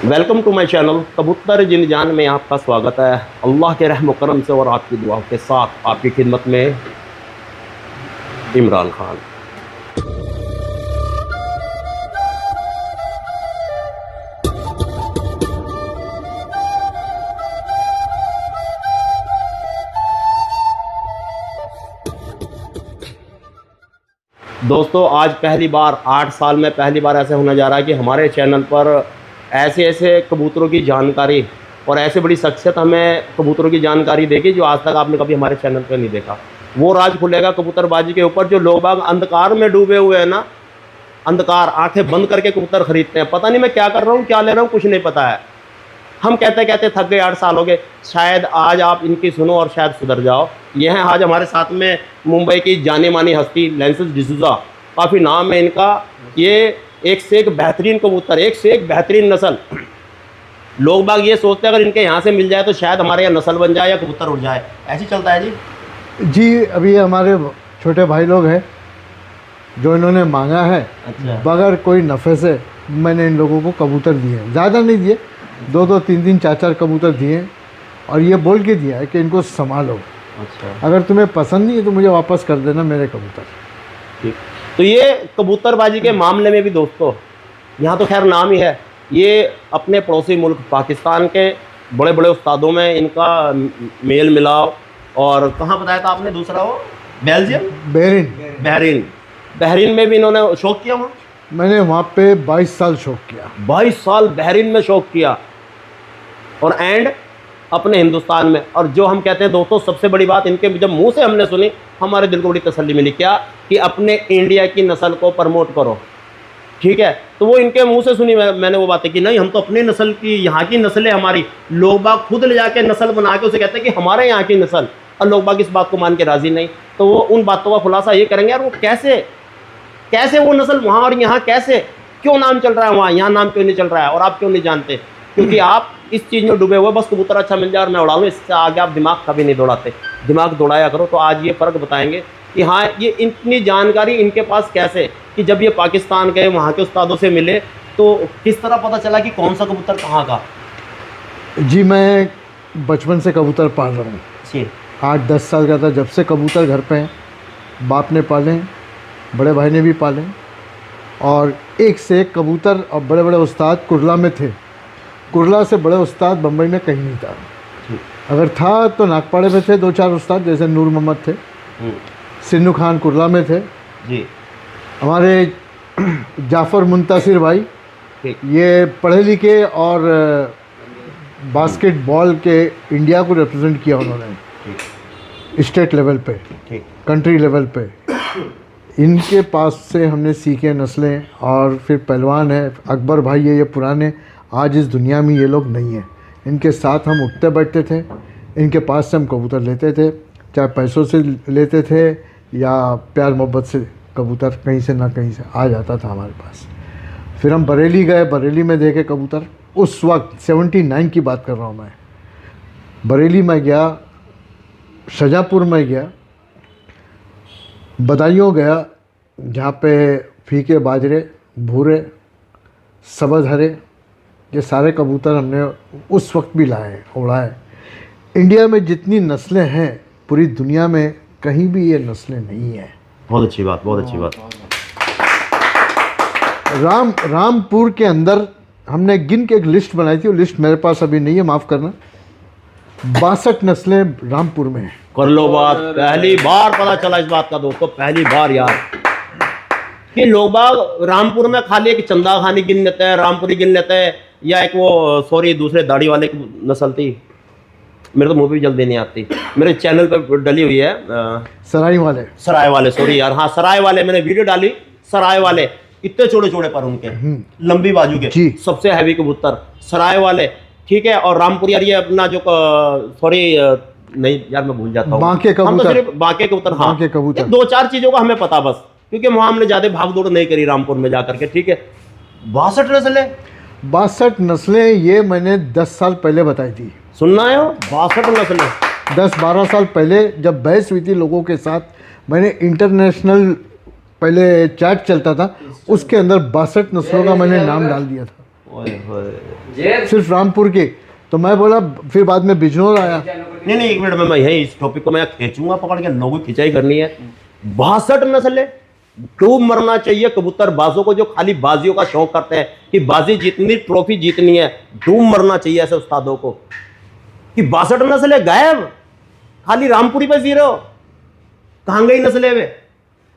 Welcome to my channel कबूतर जिन जान में आपका स्वागत है। अल्लाह के रहम करम से और आपकी दुआ के साथ आपकी खिदमत में इमरान खान। दोस्तों आज पहली बार 8 साल में पहली बार ऐसे होने जा रहा है कि हमारे चैनल पर ऐसे ऐसे कबूतरों की जानकारी और ऐसे बड़ी शख्सियत हमें कबूतरों की जानकारी देगी जो आज तक आपने कभी हमारे चैनल पर नहीं देखा। वो राज खुलेगा कबूतरबाजी के ऊपर जो लोग बाग अंधकार में डूबे हुए हैं ना, अंधकार आंखें बंद करके कबूतर खरीदते हैं। पता नहीं मैं क्या कर रहा हूँ, क्या ले रहा हूँ, कुछ नहीं पता है। हम कहते कहते थक गए, 8 साल हो गए। शायद आज आप इनकी सुनो और शायद सुधर जाओ। ये हैं आज हमारे साथ में मुंबई की जानी मानी हस्ती लेंसिस डिसूजा, काफ़ी नाम है इनका। ये एक से एक बेहतरीन कबूतर, एक से एक बेहतरीन नस्ल। लोग बाग ये सोचते हैं अगर इनके यहाँ से मिल जाए तो शायद हमारे यहाँ नस्ल बन जाए या कबूतर उड़ जाए। ऐसे चलता है जी। अभी हमारे छोटे भाई लोग हैं जो इन्होंने मांगा है। अच्छा। बगैर कोई नफ़े से मैंने इन लोगों को कबूतर दिए, ज़्यादा नहीं दिए, 2-2, 3-3, 4-4 कबूतर दिए और ये बोल के दिया है कि इनको संभालो। अच्छा। अगर तुम्हें पसंद नहीं है तो मुझे वापस कर देना मेरे कबूतर। ठीक। तो ये कबूतरबाजी के मामले में भी दोस्तों यहाँ तो खैर नाम ही है। ये अपने पड़ोसी मुल्क पाकिस्तान के बड़े बड़े उस्तादों में इनका मेल मिलाव। और कहाँ बताया था आपने दूसरा वो बेल्जियम, बहरीन बहरीन में भी इन्होंने शौक किया। वहाँ मैंने वहाँ पे 22 साल शौक किया। 22 साल बहरीन में शौक किया और एंड अपने हिंदुस्तान में। और जो हम कहते हैं दोस्तों सबसे बड़ी बात इनके जब मुंह से हमने सुनी हमारे दिल को बड़ी तसल्ली मिली। क्या कि अपने इंडिया की नस्ल को प्रमोट करो, ठीक है। तो वो इनके मुंह से सुनी मैंने वो बातें कि नहीं हम तो अपनी नस्ल की, यहाँ की नस्लें हमारी। लोग बाग खुद ले जाके नस्ल बना के उसे कहते हैं कि हमारे यहाँ की नस्ल, और लोग बाग इस बात को मान के राज़ी नहीं। तो वो उन बातों का खुलासा ये करेंगे यार वो कैसे वो नस्ल वहाँ और यहाँ कैसे, क्यों नाम चल रहा है वहाँ, यहाँ नाम क्यों नहीं चल रहा है और आप क्यों नहीं जानते। क्योंकि आप इस चीज़ में डूबे हुए, बस कबूतर अच्छा मिल जाए और मैं उड़ा लूँ, इससे आगे आप दिमाग कभी नहीं दौड़ाते। दिमाग दौड़ाया करो। तो आज ये फ़र्क बताएंगे कि हाँ ये इतनी जानकारी इनके पास कैसे, कि जब ये पाकिस्तान गए वहाँ के उस्तादों से मिले तो किस तरह पता चला कि कौन सा कबूतर कहाँ का। जी मैं बचपन से कबूतर पाल रहा हूँ। जी। 8-10 साल का था जब से कबूतर घर पे हैं। बाप ने पाले, बड़े भाई ने भी पाले और एक से एक कबूतर। और बड़े बड़े उस्ताद कुरला में थे। कुरला से बड़े उस्ताद बम्बई में कहीं नहीं था। अगर था तो नागपाड़े में थे 2-4 उस्ताद, जैसे नूर मोहम्मद थे, सिन्नू खान कुरला में थे जी। हमारे जाफ़र मुंतासिर भाई, ये पढ़े लिखे और बास्केटबॉल के इंडिया को रिप्रेजेंट किया उन्होंने स्टेट लेवल पे, कंट्री लेवल पे। इनके पास से हमने सीखे नस्लें। और फिर पहलवान है अकबर भाई है, ये पुराने, आज इस दुनिया में ये लोग नहीं हैं। इनके साथ हम उठते बैठते थे, इनके पास से हम कबूतर लेते थे, चाहे पैसों से लेते थे या प्यार मोहब्बत से। कबूतर कहीं से ना कहीं से आ जाता था हमारे पास। फिर हम बरेली गए, बरेली में देखे कबूतर। उस वक्त 79 की बात कर रहा हूँ मैं। बरेली में गया, शाहजहाँपुर में गया, बदायूं गया, जहाँ पे फीके बाजरे, भूरे, सब्ज़ हरे, ये सारे कबूतर हमने उस वक्त भी लाए, उड़ाए। इंडिया में जितनी नस्लें हैं पूरी दुनिया में कहीं भी ये नस्लें नहीं हैं। बहुत अच्छी बात, बहुत अच्छी बात। रामपुर के अंदर हमने गिन के एक लिस्ट बनाई थी, वो लिस्ट मेरे पास अभी नहीं है, माफ़ करना। 62 नस्लें रामपुर में हैं। कर लो बात, पहली बार पता चला इस बात का दोस्तों, पहली बार यार कि लोग बाग रामपुर में खाली एक चंदा खानी गिन लेते हैं, रामपुरी गिन लेते हैं, या एक वो सॉरी दूसरे दाढ़ी वाले की नस्ल थी, मेरे तो मुंह भी जल्दी नहीं आती, मेरे चैनल पर डली हुई है, सराय वाले सॉरी यार, हाँ सराय वाले, मैंने वीडियो डाली। सराय वाले इतने छोटे छोटे पर उनके, लंबी बाजू के, सबसे हैवी कबूतर सराय वाले, ठीक है। और रामपुरी यार ये अपना जो सॉरी नहीं यार मैं भूल जाता हूँ, बांके हम तो सिर्फ बांके कबूतर, हाँ 2-4 चीज़ों का हमें पता बस, क्योंकि वहाँ हमने ज़्यादा भाग दौड़ नहीं करी रामपुर में जाकर के, ठीक है। 62 नस्लें ये मैंने 10 साल पहले बताई थी। सुनना है वो 62 नस्लें 10-12 साल पहले जब बहस हुई थी लोगों के साथ, मैंने इंटरनेशनल पहले चैट चलता था, उसके अंदर 62 नस्लों का मैंने नाम डाल दिया था। ओए होए। सिर्फ रामपुर के। तो मैं बोला, फिर बाद में बिजनौर आया। नहीं एक मिनट में मैं यही इस टॉपिक को मैं खींचूंगा पकड़ के, लोगों की खिंचाई करनी है। 62 नस्लें, डूब मरना चाहिए कबूतरबाजों को जो खाली बाजियों का शौक करते हैं कि बाजी जीतनी, ट्रॉफी जीतनी है। डूब मरना चाहिए ऐसे उस्तादों को कि 62 नस्लें गायब, खाली रामपुरी पे जी रहे हो, कहाँ गई नस्लें वे?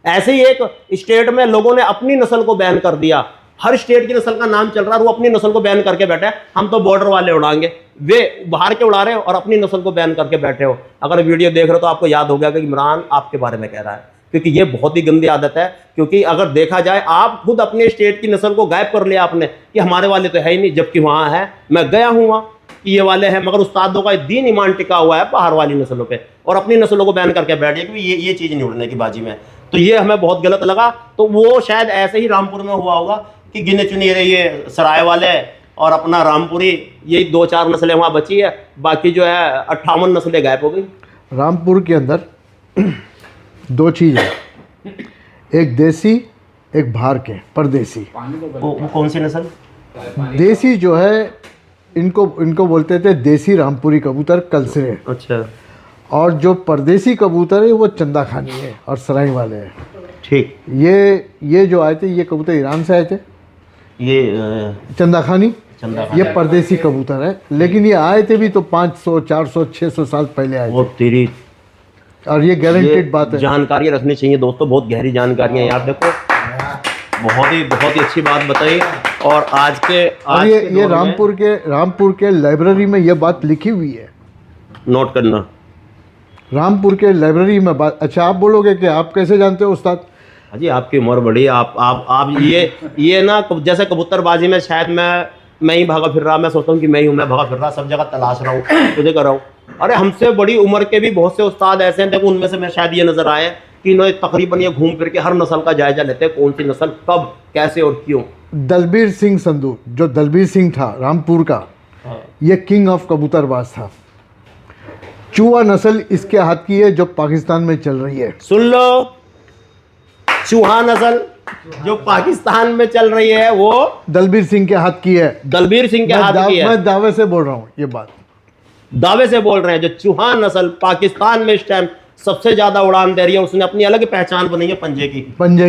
ऐसे ही एक स्टेट में लोगों ने अपनी नस्ल को बैन कर दिया, हर स्टेट की नस्ल का नाम चल रहा है, वो अपनी नस्ल को बैन करके बैठे हैं। हम तो बॉर्डर वाले उड़ाएंगे, वे बाहर के उड़ा रहे हो और अपनी नस्ल को बैन करके बैठे हो। अगर वीडियो देख रहे हो तो आपको याद हो गया कि इमरान आपके बारे में कह रहा है, क्योंकि ये बहुत ही गंदी आदत है। क्योंकि अगर देखा जाए, आप खुद अपने स्टेट की नस्ल को गायब कर लिया आपने कि हमारे वाले तो है ही नहीं, जबकि वहाँ है। मैं गया हूँ वहाँ कि ये वाले हैं, मगर उस्तादों का दीन ईमान टिका हुआ है बाहर वाली नस्लों पे, और अपनी नस्लों को बैन करके बैठ गए कि ये चीज़ नहीं उड़ने की बाजी में। तो ये हमें बहुत गलत लगा। तो वो शायद ऐसे ही रामपुर में हुआ होगा कि गिने चुने ये सराय वाले और अपना रामपुरी, यही 2-4 नस्लें वहाँ बची है, बाकी जो है 58 नस्लें गायब हो गई। रामपुर के अंदर 2 चीज़ है, एक देसी, एक बाहर के परदेसी। वो कौन सी नस्ल? देसी जो है, इनको बोलते थे देसी रामपुरी कबूतर, कलसरे। अच्छा। और जो परदेसी कबूतर है वो चंदा खानी है और सराय वाले हैं। ठीक। ये जो आए थे, ये कबूतर ईरान से आए थे, ये चंदा खानी। चंदा ये परदेसी कबूतर है, लेकिन ये आए थे भी तो 500, 400, 600 साल पहले आए वो थे। तेरी, और ये गारंटेड बात है। जानकारी रखनी चाहिए दोस्तों, बहुत गहरी जानकारियां यार। देखो बहुत ही अच्छी बात बताई। और आज के ये रामपुर के लाइब्रेरी में ये बात लिखी हुई है, नोट करना। रामपुर के लाइब्रेरी में बात। अच्छा, आप बोलोगे कि आप कैसे जानते हो उस्ताद? जी आपकी उम्र बड़ी, आप ये ना, जैसे कबूतरबाजी में शायद मैं ही भागा फिर रहा, मैं सोचता हूँ कि मैं ही हूँ, मैं भागा फिर रहा, सब जगह तलाश रहा हूँ, तुझे कर रहा हूँ। अरे हमसे बड़ी उम्र के भी बहुत से उस्ताद ऐसे हैं, देखो उनमें से मैं शायद ये नजर आए कि इन्होंने तकरीबन ये घूम फिर के हर नस्ल का जायजा लेते हैं, कौन सी नस्ल कब कैसे और क्यों। दलबीर सिंह संधू, जो दलबीर सिंह था रामपुर का, ये किंग ऑफ कबूतरबाज था। चूहा नस्ल इसके हाथ की है जो पाकिस्तान में चल रही है। सुन लो, चूहा नस्ल जो पाकिस्तान में चल रही है वो दलबीर सिंह के हाथ की है। दलबीर सिंह के हाथ की है। मैं दावे से बोल रहा हूँ, ये बात दावे से बोल रहे हैं। जो चूहा नस्ल पाकिस्तान में इस टाइम सबसे ज्यादा उड़ान दे रही है, उसने अपनी अलग पहचान बनाई है, पंजे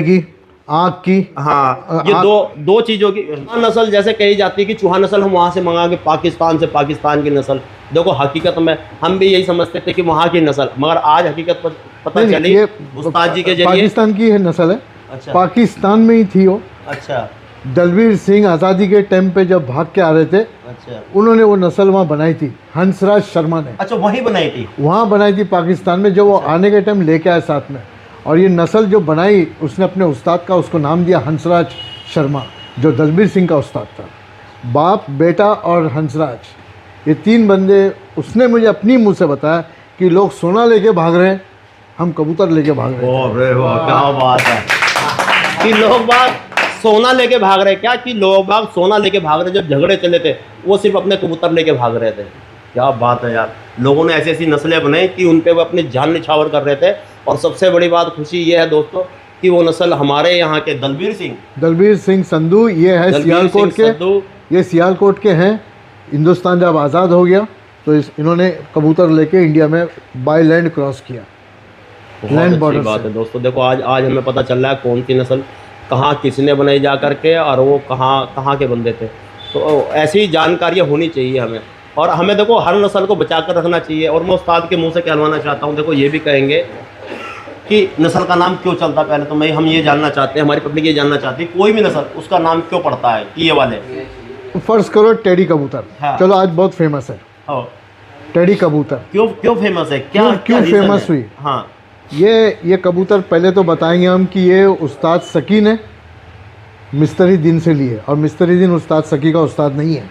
की, आँख की। हाँ, ये दो चीजों की नस्ल जैसे कही जाती है कि चूहा नस्ल हम वहां से मंगा के पाकिस्तान से, पाकिस्तान की नस्ल। देखो हकीकत में हम भी यही समझते थे कि वहां की नस्ल, मगर आज हकीकत पता चली उस्ताद जी के जरिए पाकिस्तान की है नस्ल है। अच्छा। पाकिस्तान में ही थी वो। अच्छा। दलबीर सिंह आज़ादी के टाइम पे जब भाग के आ रहे थे, अच्छा, उन्होंने वो नस्ल वहाँ बनाई थी, हंसराज शर्मा ने। अच्छा, वहीं बनाई थी? वहाँ बनाई थी पाकिस्तान में, जो वो आने के टाइम लेके आए साथ में। और ये नस्ल जो बनाई उसने अपने उस्ताद का, उसको नाम दिया हंसराज शर्मा, जो दलबीर सिंह का उस्ताद था। बाप, बेटा और हंसराज, ये 3 बंदे। उसने मुझे अपनी मुँह से बताया कि लोग सोना लेके भाग रहे हैं, हम कबूतर लेके भाग रहे हैं। अरे वाह, क्या बात है कि लोग बाग सोना लेके भाग रहे। क्या कि लोग बाग सोना लेके भाग रहे, जब झगड़े चले थे वो सिर्फ अपने कबूतर लेके भाग रहे थे। क्या बात है यार, लोगों ने ऐसी ऐसी नस्लें बनाई कि उन पे वो अपनी जान निछावर कर रहे थे। और सबसे बड़ी बात खुशी ये है दोस्तों कि वो नस्ल हमारे यहाँ के दलबीर सिंह संधू, ये है सियालकोट के, ये सियालकोट के हैं। हिंदुस्तान जब आज़ाद हो गया तो इन्होंने कबूतर लेके इंडिया में बाय लैंड क्रॉस किया, लैंड बॉर्डर। बात है दोस्तों, देखो आज हमें पता चल रहा है कौन सी नस्ल कहाँ किसने बनाई जा करके, और वो कहाँ के बंदे थे। तो ऐसी जानकारियाँ होनी चाहिए हमें, और हमें देखो हर नस्ल को बचा कर रखना चाहिए। और मैं उस्ताद के मुंह से कहलवाना चाहता हूँ, देखो ये भी कहेंगे कि नस्ल का नाम क्यों चलता। पहले तो हम ये जानना चाहते हैं, हमारी पब्लिक ये जानना चाहती है, कोई भी नस्ल उसका नाम क्यों पड़ता है कि ये वाले। फर्ज करो टेडी कबूतर, हाँ। चलो आज बहुत फेमस है टेडी कबूतर। क्यों फेमस है, क्यों फेमस हुई? हाँ, ये कबूतर पहले तो बताएंगे हम कि ये उस्ताद सकी ने मिस्त्री दिन से लिए, और मिस्त्री दिन उस्ताद सकी का उस्ताद नहीं है।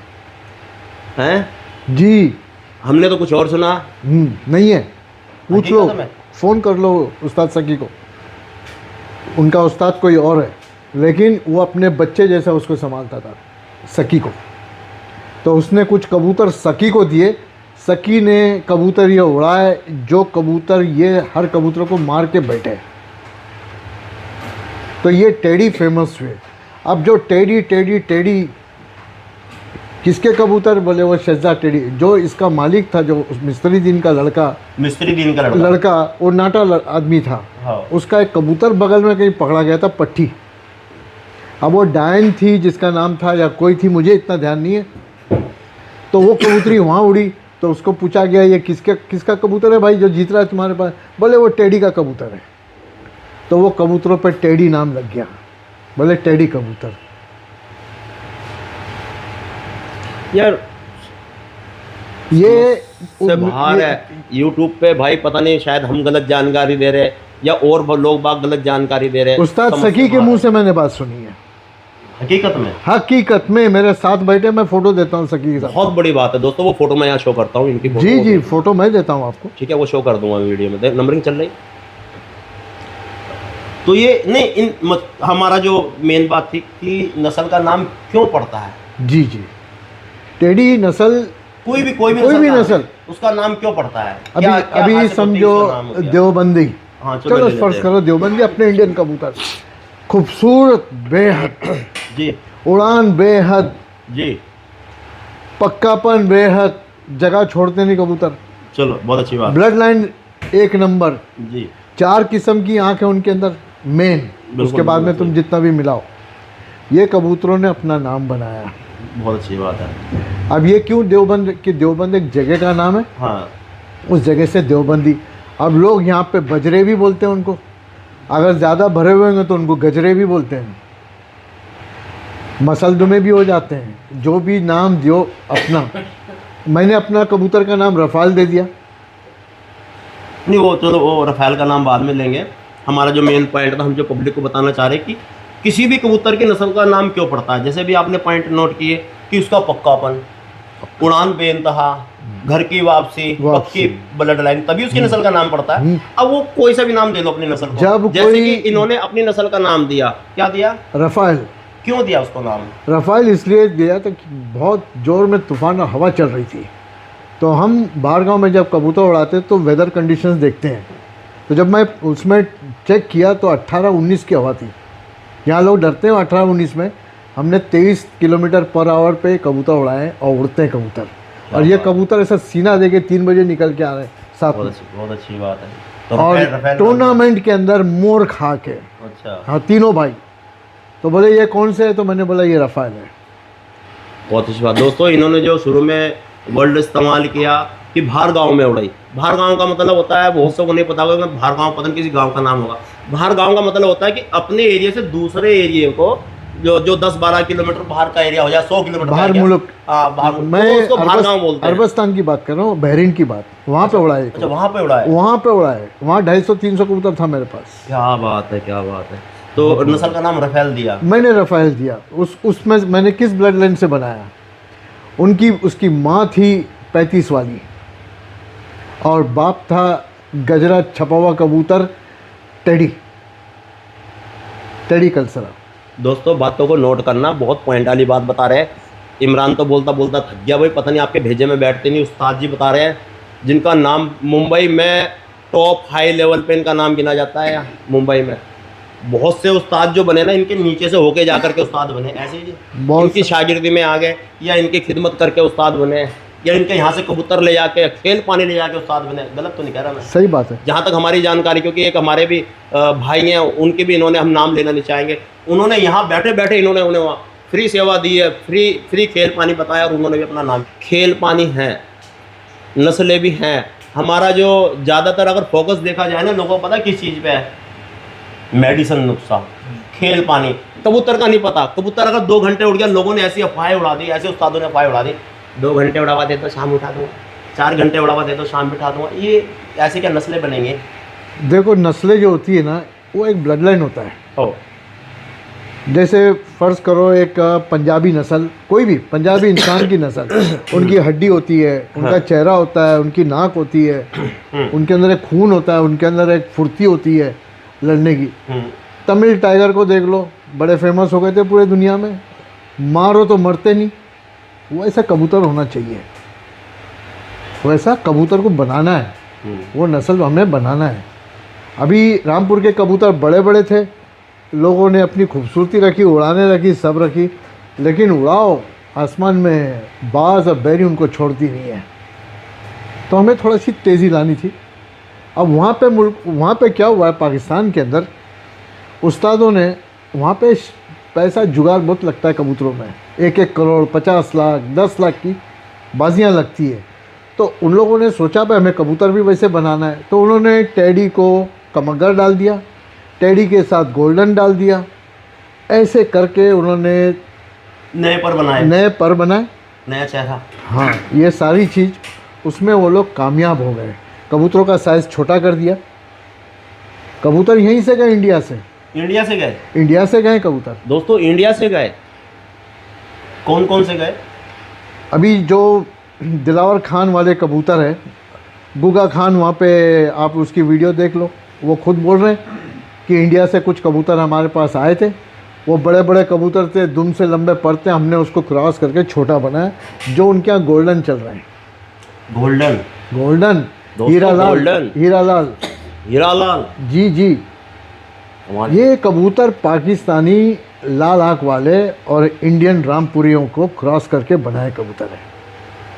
हैं जी, हमने तो कुछ और सुना। नहीं है, पूछ लो, फ़ोन कर लो उस्ताद सकी को, उनका उस्ताद कोई और है, लेकिन वो अपने बच्चे जैसा उसको संभालता था सकी को। तो उसने कुछ कबूतर सकी को दिए, सकी ने कबूतर ये उड़ाए, जो कबूतर ये हर कबूतर को मार के बैठे। तो ये टेडी फेमस हुए। अब जो टेडी किसके कबूतर? बोले वो शहजाद टेडी, जो इसका मालिक था, जो उस मिस्त्री दीन का लड़का, लड़का वो नाटा आदमी था। हाँ। उसका एक कबूतर बगल में कहीं पकड़ा गया था, पट्टी। अब वो डायन थी जिसका नाम था, या कोई थी, मुझे इतना ध्यान नहीं है। तो वो कबूतरी वहाँ उड़ी, तो उसको पूछा गया ये किसका कबूतर है भाई जो जीत रहा है तुम्हारे पास? बोले वो टेडी का कबूतर है। तो वो कबूतरों पर टेडी नाम लग गया, बोले टेडी कबूतर। यार ये बाहर है यूट्यूब पे भाई, पता नहीं शायद हम गलत जानकारी दे रहे हैं या और लोग बाग गलत जानकारी दे रहे हैं। उस्ताद सकी के मुंह से मैंने बात सुनी है। हकीकत में मेरे साथ बैठे, मैं फोटो देता हूँ सकी के साथ। बहुत बड़ी बात है दोस्तों, वो फोटो मैं यहाँ शो करता हूँ इनकी फोटो। जी फोटो मैं देता हूँ आपको। ठीक है, वो शो कर दूंगा वीडियो में। नंबरिंग चल रही। तो ये नहीं हमारा जो मेन बात थी कि नस्ल का नाम क्यों पड़ता है। जी टेडी नस्ल, कोई भी नस्ल उसका नाम क्यों पड़ता है? अभी समझो देवबंदी, हाँ चलो फर्ज करो देवबंदी, अपने इंडियन कबूतर, खूबसूरत बेहद जी, उड़ान बेहद जी, पक्कापन बेहद, जगह छोड़ते नहीं कबूतर। चलो बहुत अच्छी बात। ब्लड लाइन एक नंबर जी, 4 किस्म की आँख है उनके अंदर मेन, उसके बाद में तुम जितना भी मिलाओ। ये कबूतरों ने अपना नाम बनाया, बहुत अच्छी बात है। अब ये क्यों देवबंद, कि देवबंद एक जगह का नाम है, हाँ, उस जगह से देवबंदी। अब लोग यहाँ पे बजरे भी बोलते हैं उनको, अगर ज़्यादा भरे हुए होंगे तो उनको गजरे भी बोलते हैं, मसलदुमे भी हो जाते हैं। जो भी नाम दियो अपना, मैंने अपना कबूतर का नाम रफ़ाल दे दिया। नहीं वो चलो वो रफ़ाल का नाम बाद में लेंगे। हमारा जो मेन पॉइंट था, हम जो पब्लिक को बताना चाह रहे हैं कि किसी भी कबूतर की नस्ल का नाम क्यों पड़ता है। जैसे भी आपने पॉइंट नोट किए कि उसका पक्कापन, उड़ान बेइंतहा, घर की वापसी, पक्की ब्लड लाइन, तभी उसकी नस्ल का नाम पड़ता है। अब वो कोई सा भी नाम दे लो अपनी नस्ल को, जैसे कि इन्होंने अपनी नस्ल का नाम दिया, क्या दिया? रफ़ाल। क्यों दिया उसको नाम? रफ़ाल इसलिए दिया था कि बहुत ज़ोर में तूफान और हवा चल रही थी, तो हम बाहर गांव में जब कबूतर उड़ाते तो वेदर कंडीशंस देखते हैं। तो जब मैं उसमें चेक किया तो 18-19 की हवा थी। यहाँ लोग डरते हैं 18-19 में, हमने 23 किलोमीटर पर आवर पे कबूतर उड़ाए और उड़ते हैं कबूतर। और ये कबूतर ऐसा सीना दे के 3 बजे निकल के आ रहे हैं साथ में। बहुत अच्छी बात है। तो और टूर्नामेंट के अंदर मोर खा के, अच्छा हाँ तीनों भाई। तो बोले ये कौन से है, तो मैंने बोला ये रफ़ाल है। बहुत अच्छी बात दोस्तों, इन्होंने जो शुरू में वर्ड इस्तेमाल किया कि बाहर गांव में उड़ाई। बाहर गांव का मतलब होता है, बहुत सबको नहीं पता होगा, बाहर गांव पता नहीं किसी गांव का नाम होगा। बाहर गांव का मतलब होता है कि अपने एरिया से दूसरे एरिया को जो 10-12 किलोमीटर बाहर का एरिया हो जाए, 100 किलोमीटर बाहर मुल्क, मैं उसको बाहर गांव बोलते हैं। अरबस्तान की बात कर रहा हूँ, बहरीन की बात, वहाँ पे उड़ाए। अच्छा वहाँ पे उड़ाए? वहाँ पे उड़ाए, वहाँ 250-300 कबूतर था मेरे पास। क्या बात है, क्या बात है। तो नस्ल का नाम रफ़ाल दिया? मैंने रफ़ाल दिया। उसमें मैंने किस ब्लड लाइन से बनाया, उसकी माँ थी 35 वाली और बाप था गजरा छपा हुआ कबूतर टेडी कलसरा। दोस्तों बातों को नोट करना, बहुत पॉइंट वाली बात बता रहे हैं। इमरान तो बोलता बोलता थक गया भाई, पता नहीं आपके भेजे में बैठते नहीं। उस्ताद जी बता रहे हैं जिनका नाम मुंबई में टॉप हाई लेवल पे इनका नाम गिना जाता है। मुंबई में बहुत से उस्ताद जो बने ना, इनके नीचे से होके जा करके उस्ताद बने, ऐसे ही इनकी शागिर्दी में आ गए, या इनकी खिदमत करके उस्ताद बने, या इनके यहाँ से कबूतर ले जाके, खेल पानी ले जाके उस्ताद बने। गलत तो नहीं कह रहा मैं? सही बात है। जहाँ तक हमारी जानकारी, क्योंकि एक हमारे भी भाई हैं, उनके भी इन्होंने, हम नाम लेना नहीं चाहेंगे, उन्होंने यहाँ बैठे बैठे इन्होंने उन्हें वहाँ फ्री सेवा दी है, फ्री खेल पानी बताया, और उन्होंने भी अपना नाम। खेल पानी है, नस्लें भी हैं। हमारा जो ज़्यादातर अगर फोकस देखा जाए ना, लोगों को पता किस चीज़ पे है? मेडिसन नुस्खा, खेल पानी। कबूतर का नहीं पता। कबूतर अगर 2 घंटे उड़ गया, लोगों ने ऐसी अफवाहें उड़ा दी, ऐसे उस्तादों ने अफवाहें उड़ा दी, 2 घंटे उड़ावा दे तो शाम उठा दूँगा, 4 घंटे उड़ावा दे तो शाम बिठा दूँगा। ये ऐसे क्या नस्लें बनेंगे? देखो नस्लें जो होती है ना, वो एक ब्लड लाइन होता है। जैसे फ़र्ज़ करो एक पंजाबी नस्ल, कोई भी पंजाबी इंसान की नस्ल, उनकी हड्डी होती है, उनका चेहरा होता है, उनकी नाक होती है, उनके अंदर एक खून होता है, उनके अंदर एक फुर्ती होती है लड़ने की। तमिल टाइगर को देख लो, बड़े फेमस हो गए थे पूरे दुनिया में, मारो तो मरते नहीं। वैसा कबूतर होना चाहिए, वैसा कबूतर को बनाना है, वो नस्ल हमें बनाना है। अभी रामपुर के कबूतर बड़े बड़े थे, लोगों ने अपनी खूबसूरती रखी, उड़ाने रखी, सब रखी, लेकिन उड़ाओ आसमान में बाज और बैरी उनको छोड़ती नहीं है। तो हमें थोड़ा सी तेज़ी लानी थी। अब वहाँ पे क्या हुआ है, पाकिस्तान के अंदर उस्तादों ने वहाँ पे पैसा जुगाड़ बहुत लगता है कबूतरों में, 1-1 करोड़ 50 लाख 10 लाख की बाजियाँ लगती है। तो उन लोगों ने सोचा भाई हमें कबूतर भी वैसे बनाना है, तो उन्होंने टेडी को कमगर डाल दिया, टेडी के साथ गोल्डन डाल दिया, ऐसे करके उन्होंने नए पर बनाए, नया चेहरा। हाँ, ये सारी चीज़ उसमें वो लोग कामयाब हो गए। कबूतरों का साइज़ छोटा कर दिया। कबूतर यहीं से गए, इंडिया से गए कबूतर। दोस्तों इंडिया से गए, कौन कौन से गए? अभी जो दिलावर खान वाले कबूतर है, गुगा खान, वहाँ पे आप उसकी वीडियो देख लो, वो खुद बोल रहे हैं कि इंडिया से कुछ कबूतर हमारे पास आए थे, वो बड़े बड़े कबूतर थे, दुम से लंबे पर थे, हमने उसको क्रॉस करके छोटा बनाया, जो उनके यहाँ गोल्डन चल रहे हैं। गोल्डन हीरालाल जी। ये कबूतर पाकिस्तानी लाल आँख वाले और इंडियन रामपुरियों को क्रॉस करके बनाए कबूतर है,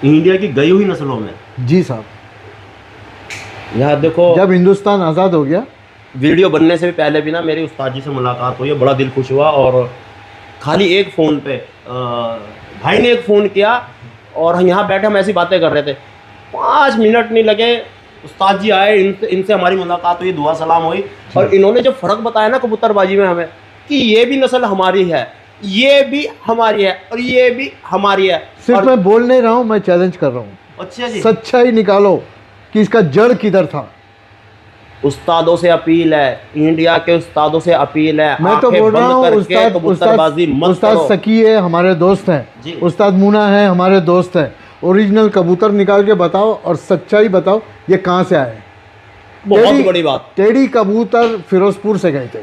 इंडिया की गई हुई नस्लों में। जी साहब। यहाँ देखो, जब हिंदुस्तान आज़ाद हो गया, वीडियो बनने से भी पहले भी ना मेरी उस्ताद जी से मुलाकात हुई है, बड़ा दिल खुश हुआ। और खाली एक फ़ोन पे भाई ने एक फ़ोन किया और हम यहाँ बैठे हम ऐसी बातें कर रहे थे, 5 मिनट नहीं लगे, उस्ताद जी आए, इनसे हमारी मुलाकात हुई, दुआ सलाम हुई। और इन्होंने जो फ़र्क बताया ना कबूतरबाजी में हमें, कि ये भी नस्ल हमारी है, ये भी हमारी है और ये भी हमारी है। सिर्फ मैं बोल नहीं रहा हूँ, मैं चैलेंज कर रहा हूँ। अच्छा जी, सच्चाई निकालो कि इसका जड़ किधर था। उस्तादों से अपील है, इंडिया के उस्तादों से अपील है, मैं तो बोल रहा हूँ, उस्ताद सकी है, हमारे दोस्त हैं, उस्ताद मुना है, हमारे दोस्त हैं। ओरिजिनल कबूतर निकाल के बताओ और सच्चाई बताओ, ये कहाँ से आए। बहुत बड़ी बात, टेडी फिरोजपुर से गए थे,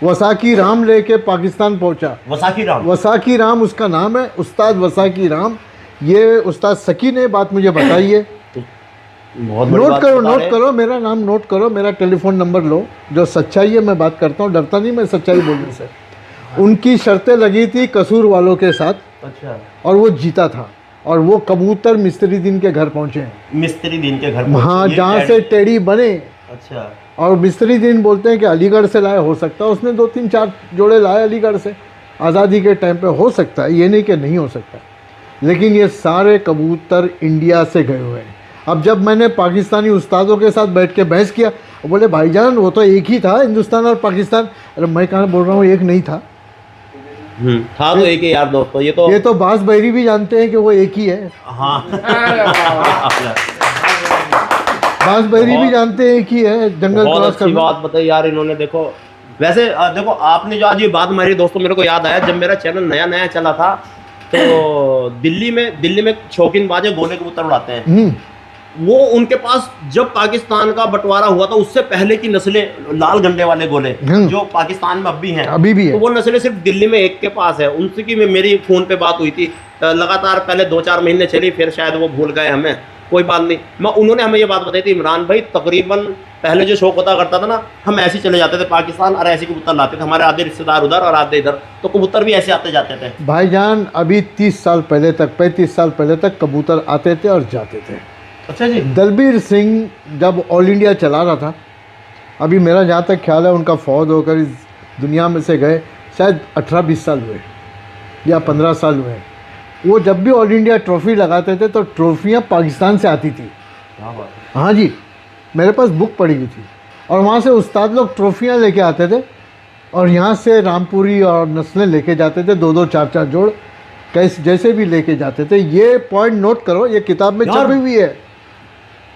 वसाकी राम लेके पाकिस्तान पहुंचा। वसाकी राम उसका नाम है, उस्ताद वसाकी राम। ये उस्ताद सकी ने बात मुझे बताई है। नोट करो मेरा नाम नोट करो, मेरा टेलीफोन नंबर लो। जो सच्चाई है मैं बात करता हूँ, डरता नहीं मैं सच्चाई बोलने से। उनकी शर्तें लगी थी कसूर वालों के साथ। अच्छा। और वो जीता था, और वो कबूतर मिस्त्री दिन के घर पहुँचे हैं। हाँ, जहाँ से टेडी बने। अच्छा। और मिस्त्री दिन बोलते हैं कि अलीगढ़ से लाए, हो सकता है उसने 2-3-4 जोड़े लाए अलीगढ़ से, आज़ादी के टाइम पे, हो सकता है, ये नहीं कि नहीं हो सकता। लेकिन ये सारे कबूतर इंडिया से गए हुए हैं। अब जब मैंने पाकिस्तानी उस्तादों के साथ बैठ के बहस किया, बोले भाईजान वो तो एक ही था, हिंदुस्तान और पाकिस्तान। अरे मैं कहाँ बोल रहा हूँ, एक नहीं था, था तो एक ही यार दोस्तों। ये तो बास बहरी भी जानते हैं कि वो एक ही है। हाँ। बास बहरी भी जानते हैं कि है, जंगल क्रॉस करना। बात बताई यार इन्होंने। देखो वैसे देखो आपने जो आज ये बात मारी दोस्तों, मेरे को याद आया जब मेरा चैनल नया चला था, तो दिल्ली में शौकीन बाजे गोले कबूतर उड़ाते हैं, वो उनके पास जब पाकिस्तान का बंटवारा हुआ था उससे पहले की नस्लें, लाल गंडे वाले गोले जो पाकिस्तान में अभी भी है, तो वो नस्लें सिर्फ दिल्ली में एक के पास है। उनसे की मेरी फ़ोन पे बात हुई थी, लगातार पहले 2-4 महीने चली, फिर शायद वो भूल गए हमें, कोई बात नहीं। उन्होंने हमें ये बात बताई थी, इमरान भाई तकरीबन पहले जो शौक होता करता था ना, हम ऐसे चले जाते थे पाकिस्तान और ऐसे कबूतर लाते थे, हमारे आधे रिश्तेदार उधर और आधे इधर, तो कबूतर भी ऐसे आते जाते थे। भाईजान अभी 30 साल पहले तक, 35 साल पहले तक कबूतर आते थे और जाते थे। अच्छा जी। दलबीर सिंह जब ऑल इंडिया चला रहा था, अभी मेरा जहाँ तक ख्याल है उनका फौज होकर इस दुनिया में से गए शायद 18-20 साल हुए या 15 साल हुए। वो जब भी ऑल इंडिया ट्रॉफ़ी लगाते थे तो ट्रॉफ़ियाँ पाकिस्तान से आती थी। हाँ जी, मेरे पास बुक पड़ी हुई थी, और वहाँ से उस्ताद लोग ट्रॉफ़ियाँ लेके आते थे, और यहाँ से रामपुरी और नस्लें लेके जाते थे, 2-2 4-4 जोड़ कैसे जैसे भी लेके जाते थे। ये पॉइंट नोट करो, ये किताब में छपी हुई है,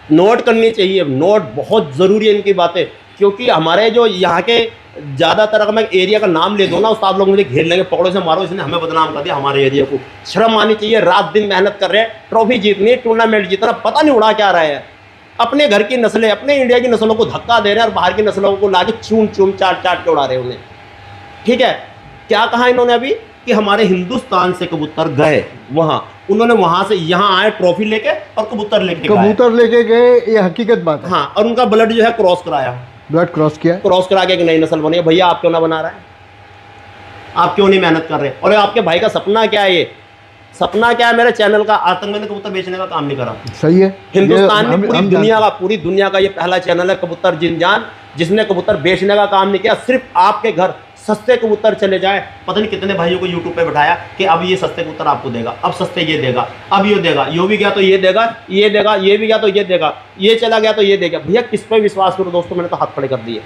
नोट करनी चाहिए। नोट बहुत ज़रूरी है इनकी बातें, क्योंकि हमारे जो यहाँ के ज़्यादातर, अगर मैं एरिया का नाम ले दूँ ना, उस्ताद लोग मुझे घेर लेंगे, पकड़ो से मारो, इसने हमें बदनाम कर दिया, हमारे एरिया को। शर्म आनी चाहिए, रात दिन मेहनत कर रहे हैं, ट्रॉफी जीतनी, टूर्नामेंट जीतना, पता नहीं उड़ा क्या रहे हैं। अपने घर की नस्लें, अपने इंडिया की नस्लों को धक्का दे रहे हैं और बाहर की नस्लों को लाके चूम चाट के उड़ा रहे हैं उन्हें। ठीक है, क्या कहा इन्होंने अभी कि हमारे हिंदुस्तान से कबूतर गए वहाँ, उन्होंने वहाँ से यहाँ आए ट्रॉफी लेके और कबूतर लेके गए, ये हकीकत बात है। हाँ, और उनका ब्लड जो है क्रॉस कराया, ब्लड क्रॉस किया, क्रॉस करा के एक नई नस्ल बनी है। भैया आप क्यों ना बना रहे हैं, आप क्यों नहीं मेहनत कर रहे? और आपके भाई का सपना क्या है, ये सपना क्या है मेरे चैनल का, आज तक मैंने कबूतर बेचने का काम नहीं करा। सही है। हिंदुस्तान ये में पूरी दुनिया का ये पहला चैनल है कबूतर जिंजान, जिसने कबूतर बेचने का काम नहीं किया। सिर्फ आपके घर सस्ते कबूतर चले जाए, पता नहीं कितने भाइयों को यूट्यूब पे बैठाया कि अब ये सस्ते कबूतर आपको देगा, अब सस्ते ये देगा, अब ये देगा, यो भी गया तो ये देगा, ये देगा, ये भी गया तो ये देगा, ये चला गया तो ये देगा। भैया किस पे विश्वास करो दोस्तों, मैंने तो हाथ खड़े कर दिए।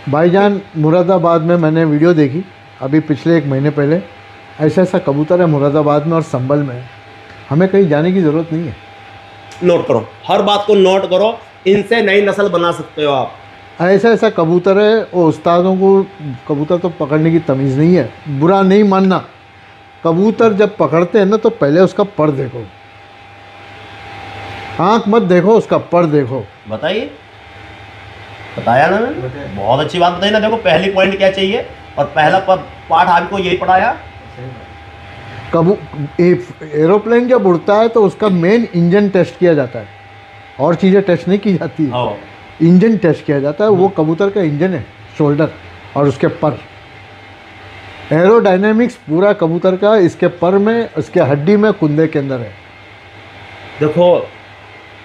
भाईजान मुरादाबाद में मैंने वीडियो देखी अभी पिछले 1 महीने पहले, ऐसा ऐसा कबूतर है मुरादाबाद में और संभल में, हमें कहीं जाने की ज़रूरत नहीं है। नोट करो, हर बात को नोट करो, इनसे नई नस्ल बना सकते हो आप। ऐसा ऐसा कबूतर है, वो उस्तादों को कबूतर तो पकड़ने की तमीज़ नहीं है, बुरा नहीं मानना। कबूतर जब पकड़ते हैं ना तो पहले उसका पर देखो, आँख मत देखो, उसका पर देखो। बताइए, बताया ना मैंने, बहुत अच्छी बात बताई ना। देखो पहली पॉइंट क्या चाहिए, और पहला पार्ट आपको यही पढ़ाया। एरोप्लेन जब उड़ता है तो उसका मेन इंजन टेस्ट किया जाता है, और चीज़ें टेस्ट नहीं की जाती है, इंजन टेस्ट किया जाता है। वो कबूतर का इंजन है, शोल्डर और उसके पर। एरोडायनेमिक्स पूरा कबूतर का इसके पर में, उसके हड्डी में, कुंदे के अंदर है। देखो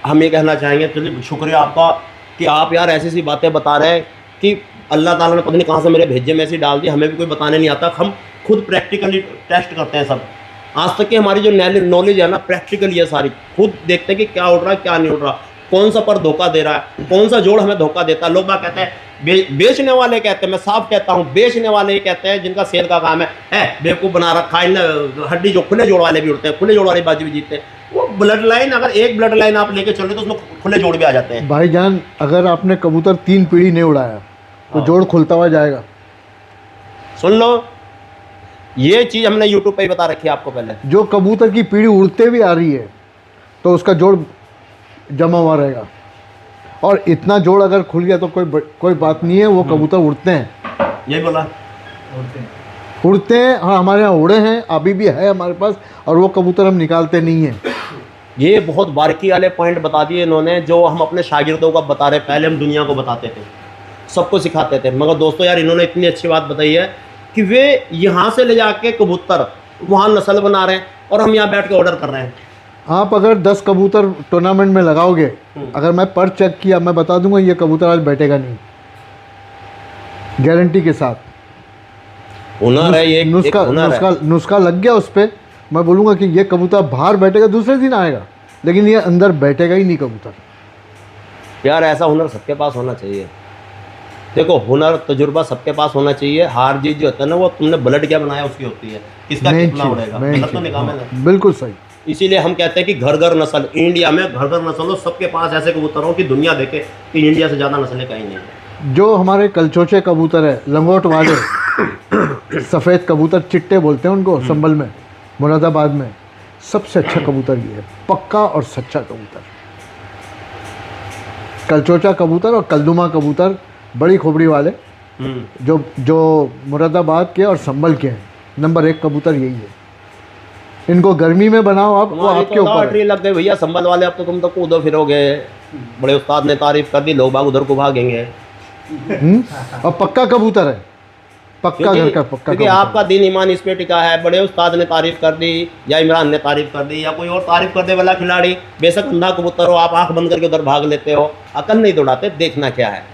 हम ये कहना चाहेंगे, चलिए शुक्रिया आपका कि आप यार ऐसी सी बातें बता रहे हैं कि अल्लाह ताला ने पता नहीं कहाँ से मेरे भेजे में ऐसी डाल दी, हमें भी कोई बताने नहीं आता। हम खुद प्रैक्टिकली टेस्ट करते हैं सब। आज तक की हमारी जो नॉलेज है ना, प्रैक्टिकली है सारी। खुद देखते हैं कि क्या उड़ रहा है, क्या नहीं उड़ रहा, कौन सा पर धोखा दे रहा है, कौन सा जोड़ हमें धोखा देता है। लोग बात कहते हैं, बेचने वाले कहते हैं, मैं साफ कहता हूँ बेचने वाले ही कहते हैं, जिनका सेल का काम है बेवकूफ़ बना रखा है। हड्डी जो खुले जोड़ वाले भी उड़ते हैं, खुले जोड़ वाले बाजी भी जीतते हैं। वो ब्लड लाइन, अगर एक ब्लड लाइन आप लेके चल रहे तो उसमें खुले जोड़ भी आ जाते हैं। भाईजान अगर आपने कबूतर 3 पीढ़ी नहीं उड़ाया तो जोड़ खुलता हुआ जाएगा। सुन लो, ये चीज़ हमने यूट्यूब पे ही बता रखी है आपको पहले। जो कबूतर की पीढ़ी उड़ते हुए आ रही है तो उसका जोड़ जमा हुआ रहेगा, और इतना जोड़ अगर खुल गया तो कोई बात नहीं है, वो कबूतर उड़ते हैं। यही बोला, उड़ते हैं। हाँ, हमारे यहाँ उड़े हैं, अभी भी है हमारे पास, और वो कबूतर हम निकालते नहीं हैं। ये बहुत बारीकी वाले पॉइंट बता दिए इन्होंने, जो हम अपने शागिर्दों को बता रहे। पहले हम दुनिया को बताते थे, सबको सिखाते थे, मगर दोस्तों यार इन्होंने इतनी अच्छी बात बताई है कि वे यहाँ से ले जाके कबूतर वहाँ नस्ल बना रहे हैं, और हम यहाँ बैठ के ऑर्डर कर रहे हैं। आप अगर 10 कबूतर टूर्नामेंट में लगाओगे, अगर मैं पर चेक किया, मैं बता दूंगा ये कबूतर आज बैठेगा नहीं, गारंटी के साथ। हुनर है ये, नुस्खा लग गया उस पर। मैं बोलूँगा कि ये कबूतर बाहर बैठेगा, दूसरे दिन आएगा, लेकिन ये अंदर बैठेगा ही नहीं कबूतर। यार ऐसा हुनर सबके पास होना चाहिए। देखो हुनर, तजुर्बा सबके पास होना चाहिए। हार जीत जो होता है ना, वो तुमने ब्लड क्या बनाया उसकी होती है, किसका कितना उड़ेगा, गलत तो निकाल है। बिल्कुल सही। इसीलिए हम कहते हैं कि घर घर नस्ल, इंडिया में घर घर नस्ल हो, सबके पास ऐसे कबूतर हो कि दुनिया देखे कि इंडिया से ज़्यादा नस्लें कहीं नहीं है। जो हमारे कलचोचे कबूतर है, लंगोट वाले सफ़ेद कबूतर, चिट्टे बोलते हैं उनको संभल में, मुरादाबाद में, सबसे अच्छा कबूतर ये है, पक्का और सच्चा कबूतर। कलचोचा कबूतर और कलदुमा कबूतर, बड़ी खोपड़ी वाले, जो मुरादाबाद के और संभल के हैं, नंबर 1 कबूतर यही है। इनको गर्मी में बनाओ आप, वो आपके ऊपर है। लग गए भैया संभल वाले, अब तो तुम तो कूदो फिरोगे। बड़े उस्ताद ने तारीफ कर दी, लोग बाग उधर को भागेंगे। और पक्का कबूतर है, पक्का घर का पक्का, क्योंकि आपका दीन ईमान इस पे टिका है। बड़े उस्ताद ने तारीफ कर दी, या इमरान ने तारीफ कर दी, या कोई और तारीफ कर दे वाला खिलाड़ी, बेशक अंधा कबूतर हो, आप आंख बंद करके उधर भाग लेते हो। अकल नहीं दौड़ाते, देखना क्या है,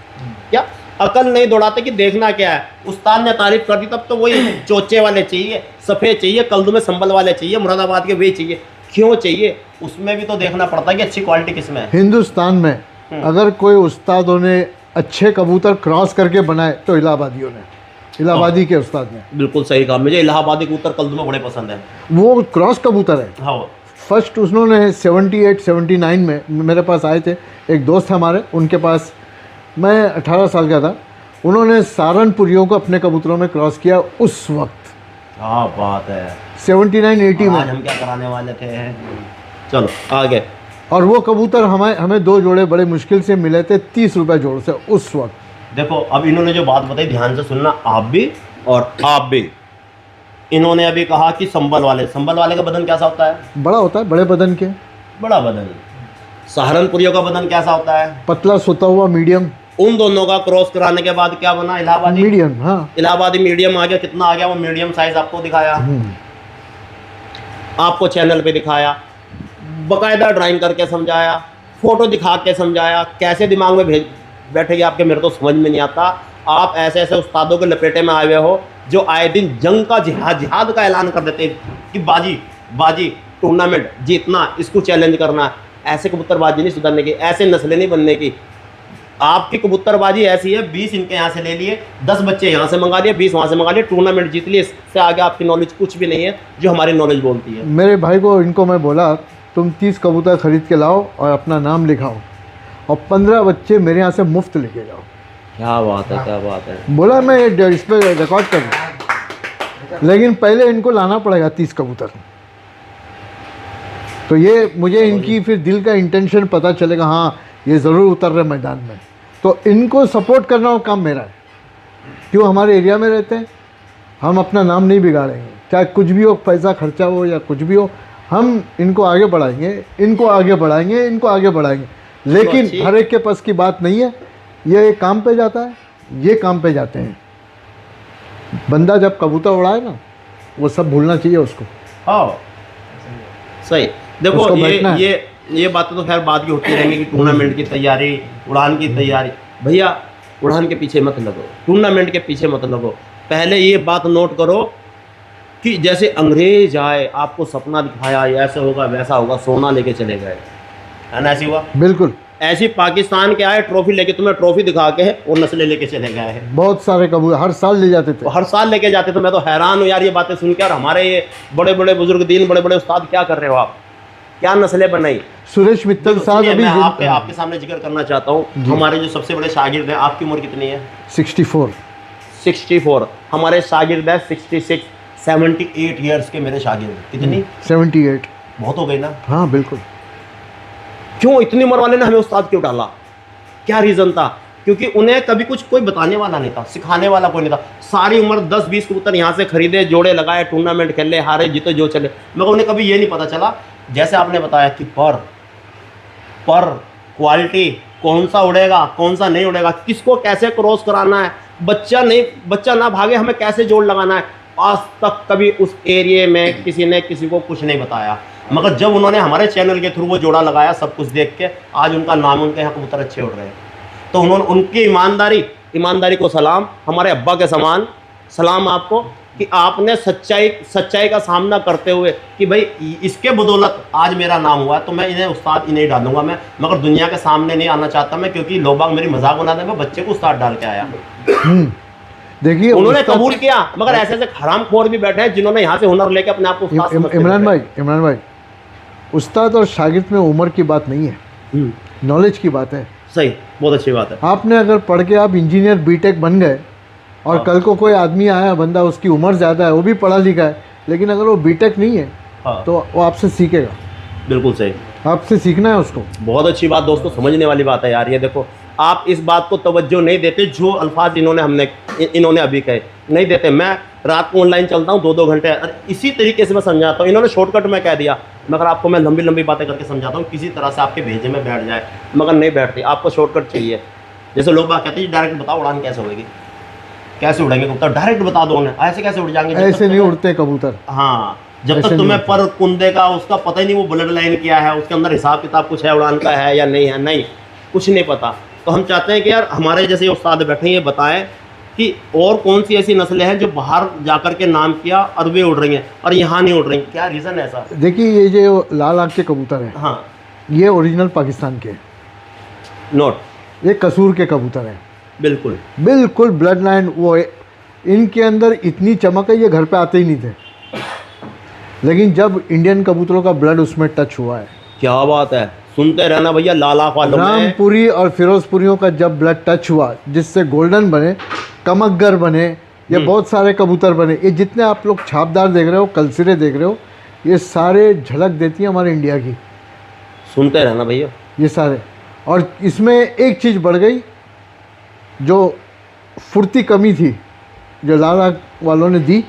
क्या अकल नहीं दौड़ाते कि देखना क्या है। उस्ताद ने तारीफ कर दी, तब तो वही चोचे वाले चाहिए, सफ़ेद चाहिए, कल्दू में संभल वाले चाहिए, मुरादाबाद के वे चाहिए। क्यों चाहिए, उसमें भी तो देखना पड़ता है कि अच्छी क्वालिटी किसमें है। हिंदुस्तान में अगर कोई उस्तादों ने अच्छे कबूतर क्रॉस करके बनाए तो इलाहाबादियों ने, इलाहाबादी के उस्ताद ने। बिल्कुल सही कहा, मुझे इलाहाबादी कबूतर कल्दू में बड़े पसंद है। वो क्रॉस कबूतर है। हाँ, फर्स्ट उन्होंने 78-79 में मेरे पास आए थे, एक दोस्त हमारे, उनके पास मैं 18 साल का था। उन्होंने सहारनपुरियों को अपने कबूतरों में क्रॉस किया उस वक्त। हाँ बात है, 79-80 में। आज हम क्या कराने वाले थे। चलो आगे। और वो कबूतर हमें 2 जोड़े बड़े मुश्किल से मिले थे, 30 रुपये जोड़ से उस वक्त। देखो अब इन्होंने जो बात बताई ध्यान से सुनना, आप भी और आप भी। इन्होंने अभी कहा कि संभल वाले का बदन कैसा होता है? बड़ा होता है, बड़े बदन के, बड़ा बदन। सहारनपुरियों का बदन कैसा होता है? पतला सुता हुआ, मीडियम। उन दोनों का क्रॉस कराने के बाद क्या बना? इलाहाबादी मीडियम। हाँ, इलाहाबादी मीडियम आ गया। कितना आ गया? वो मीडियम साइज आपको दिखाया। आपको चैनल पे दिखाया, बकायदा ड्राइंग करके समझाया, फ़ोटो दिखा के समझाया, कैसे दिमाग में भेज बैठेगी आपके, मेरे तो समझ में नहीं आता। आप ऐसे ऐसे उस्तादों के लपेटे में आए हुए हो जो आए दिन जंग का जिहाद का ऐलान कर देते हैं कि बाजी टूर्नामेंट जीतना, इसको चैलेंज करना। ऐसे कबूतरबाजी नहीं सुधरने की, ऐसे नस्लें नहीं बनने की। आपकी कबूतरबाजी ऐसी है, 20 इनके यहाँ से ले लिए, 10 बच्चे यहाँ से मंगा लिए, 20 वहाँ से मंगा लिए, टूर्नामेंट जीत लिए। इससे आगे आपकी नॉलेज कुछ भी नहीं है जो हमारी नॉलेज बोलती है। मेरे भाई को इनको मैं बोला तुम 30 कबूतर खरीद के लाओ और अपना नाम लिखाओ और 15 बच्चे मेरे यहाँ से मुफ्त लेके जाओ। क्या बात है, क्या बात है। बोला मैं इस पर रिकॉर्ड कर दूँ, लेकिन पहले इनको लाना पड़ेगा 30 कबूतर। तो ये मुझे इनकी फिर दिल का इंटेंशन पता चलेगा, हाँ ये ज़रूर उतर रहे मैदान में। तो इनको सपोर्ट करना वो काम मेरा है। क्यों, हमारे एरिया में रहते हैं, हम अपना नाम नहीं बिगाड़ेंगे, चाहे कुछ भी हो, पैसा खर्चा हो या कुछ भी हो, हम इनको आगे बढ़ाएंगे, इनको आगे बढ़ाएंगे, इनको आगे बढ़ाएंगे। लेकिन हर एक के पास की बात नहीं है। ये काम पे जाता है, ये काम पे जाते हैं। बंदा जब कबूतर उड़ाए ना, वो सब भूलना चाहिए उसको। हाँ सही। देखो ये बातें तो खैर बाद की होती रहेंगी कि टूर्नामेंट की तैयारी, उड़ान की तैयारी। भैया उड़ान के पीछे मत लगो, टूर्नामेंट के पीछे मत लगो। पहले ये बात नोट करो कि जैसे अंग्रेज आए, आपको सपना दिखाया ऐसे होगा वैसा होगा, सोना लेके चले गए, है ना, ऐसी हुआ। बिल्कुल ऐसी पाकिस्तान के आए, ट्रॉफी लेके, तुम्हें ट्रॉफी दिखा के और नस्लें लेके चले गए हैं। बहुत सारे कबूतर हर साल ले जाते थे, हर साल लेके जाते थे। मैं तो हैरान हूँ यार ये बातें सुन के। और हमारे ये बड़े बड़े बुजुर्ग दीन, बड़े बड़े उस्ताद क्या कर रहे हो आप, क्या नस्लें बनाई। सुरेश मित्तल साहब अभी आपके सामने जिक्र करना चाहता हूँ, हमारे जो सबसे बड़े शागिर्द हैं, आपकी उम्र कितनी है? 64। हमारे शागिर्द है 66, 78 ईयर्स के मेरे शागिर्द। कितनी? 78। बहुत हो गई ना। हाँ बिल्कुल। क्यों इतनी उम्र वाले ने हमें उस्ताद क्यों डाला? क्या रीज़न था? क्योंकि उन्हें कभी कुछ कोई बताने वाला नहीं था, सिखाने वाला कोई नहीं था। सारी उम्र 10-20 कबूतर यहाँ से खरीदे, जोड़े लगाए, टूर्नामेंट खेले, हारे जीते जो चले, मगर उन्हें कभी ये नहीं पता चला, जैसे आपने बताया कि पर क्वालिटी, कौन सा उड़ेगा कौन सा नहीं उड़ेगा, किसको कैसे क्रॉस कराना है, बच्चा ना भागे, हमें कैसे जोड़ लगाना है। आज तक कभी उस एरिया में किसी ने किसी को कुछ नहीं बताया। मगर जब उन्होंने हमारे चैनल के थ्रू वो जोड़ा लगाया, सब कुछ देख के आज उनका नाम, उनके यहाँ कबूतर अच्छे उड़ रहे हैं। तो उन्होंने, उनकी ईमानदारी को सलाम, हमारे अब्बा के समान सलाम आपको, कि आपने सच्चाई का सामना करते हुए कि भाई इसके बदौलत आज मेरा नाम हुआ, तो मैं इन्हें उस्ताद इन्हें डालूंगा मैं, मगर दुनिया के सामने नहीं आना चाहता मैं, क्योंकि लोग बाग मेरी मजाक बना दें, मैं बच्चे को उस्ताद डाल के आया। देखिए उन्होंने कबूल किया, मगर ऐसे ऐसे हरामखोर भी बैठे हैं जिन्होंने यहाँ से हुनर लेके अपने आप को उस्ताद समझते हैं। इमरान भाई, उस्ताद और शागिर्द में उम्र की बात नहीं है, नॉलेज की बात है। सही, बहुत अच्छी बात है। आपने अगर पढ़ के आप इंजीनियर बीटेक बन गए और कल को कोई आदमी आया, बंदा उसकी उम्र ज़्यादा है, वो भी पढ़ा लिखा है, लेकिन अगर वो बीटेक नहीं है तो वो आपसे सीखेगा। बिल्कुल सही, आपसे सीखना है उसको। बहुत अच्छी बात दोस्तों, समझने वाली बात है यार। ये देखो, आप इस बात को तवज्जो नहीं देते, जो अल्फाज इन्होंने अभी कहे नहीं देते। मैं रात को ऑनलाइन चलता हूँ 2-2 घंटे, इसी तरीके से मैं समझाता हूँ। इन्होंने शॉर्टकट में कह दिया, मगर आपको मैं लंबी बातें करके समझाता हूँ, किसी तरह से आपके भेजे में बैठ जाए, मगर नहीं बैठती। आपको शॉर्टकट चाहिए। जैसे लोग बात कहते हैं डायरेक्ट बताओ उड़ान कैसे होगी, कैसे उड़ेंगे कबूतर, डायरेक्ट बता दो उन्हें, ऐसे कैसे उड़ जाएंगे? ऐसे नहीं उड़ते कबूतर। हाँ, जब तक तुम्हें पर कुंदे का उसका पता ही नहीं, वो ब्लड लाइन क्या है, उसके अंदर हिसाब किताब कुछ है, उड़ान का है या नहीं है, नहीं कुछ नहीं पता। तो हम चाहते हैं कि यार हमारे जैसे उस्ताद बैठे ये बताएं कि और कौन सी ऐसी नस्लें हैं जो बाहर जाकर के नाम किया और वे उड़ रही हैं और यहाँ नहीं उड़ रही, क्या रीज़न है ऐसा? देखिए, ये जो लाल आँख के कबूतर हैं, हाँ, ये ओरिजिनल पाकिस्तान के नोट, ये कसूर के कबूतर हैं। बिल्कुल ब्लड लाइन, वो इनके अंदर इतनी चमक है, ये घर पे आते ही नहीं थे, लेकिन जब इंडियन कबूतरों का ब्लड उसमें टच हुआ है। क्या बात है, सुनते रहना भैया। लाला वालों में रामपुरी और फिरोजपुरियों का जब ब्लड टच हुआ, जिससे गोल्डन बने, कमकगर बने, ये बहुत सारे कबूतर बने। ये जितने आप लोग छापदार देख रहे हो, कलसिरे देख रहे हो, ये सारे झलक देती है हमारे इंडिया की। सुनते रहना भैया, ये सारे। और इसमें एक चीज़ बढ़ गई, जो फुर्ती कमी थी जो लाला वालों ने दी,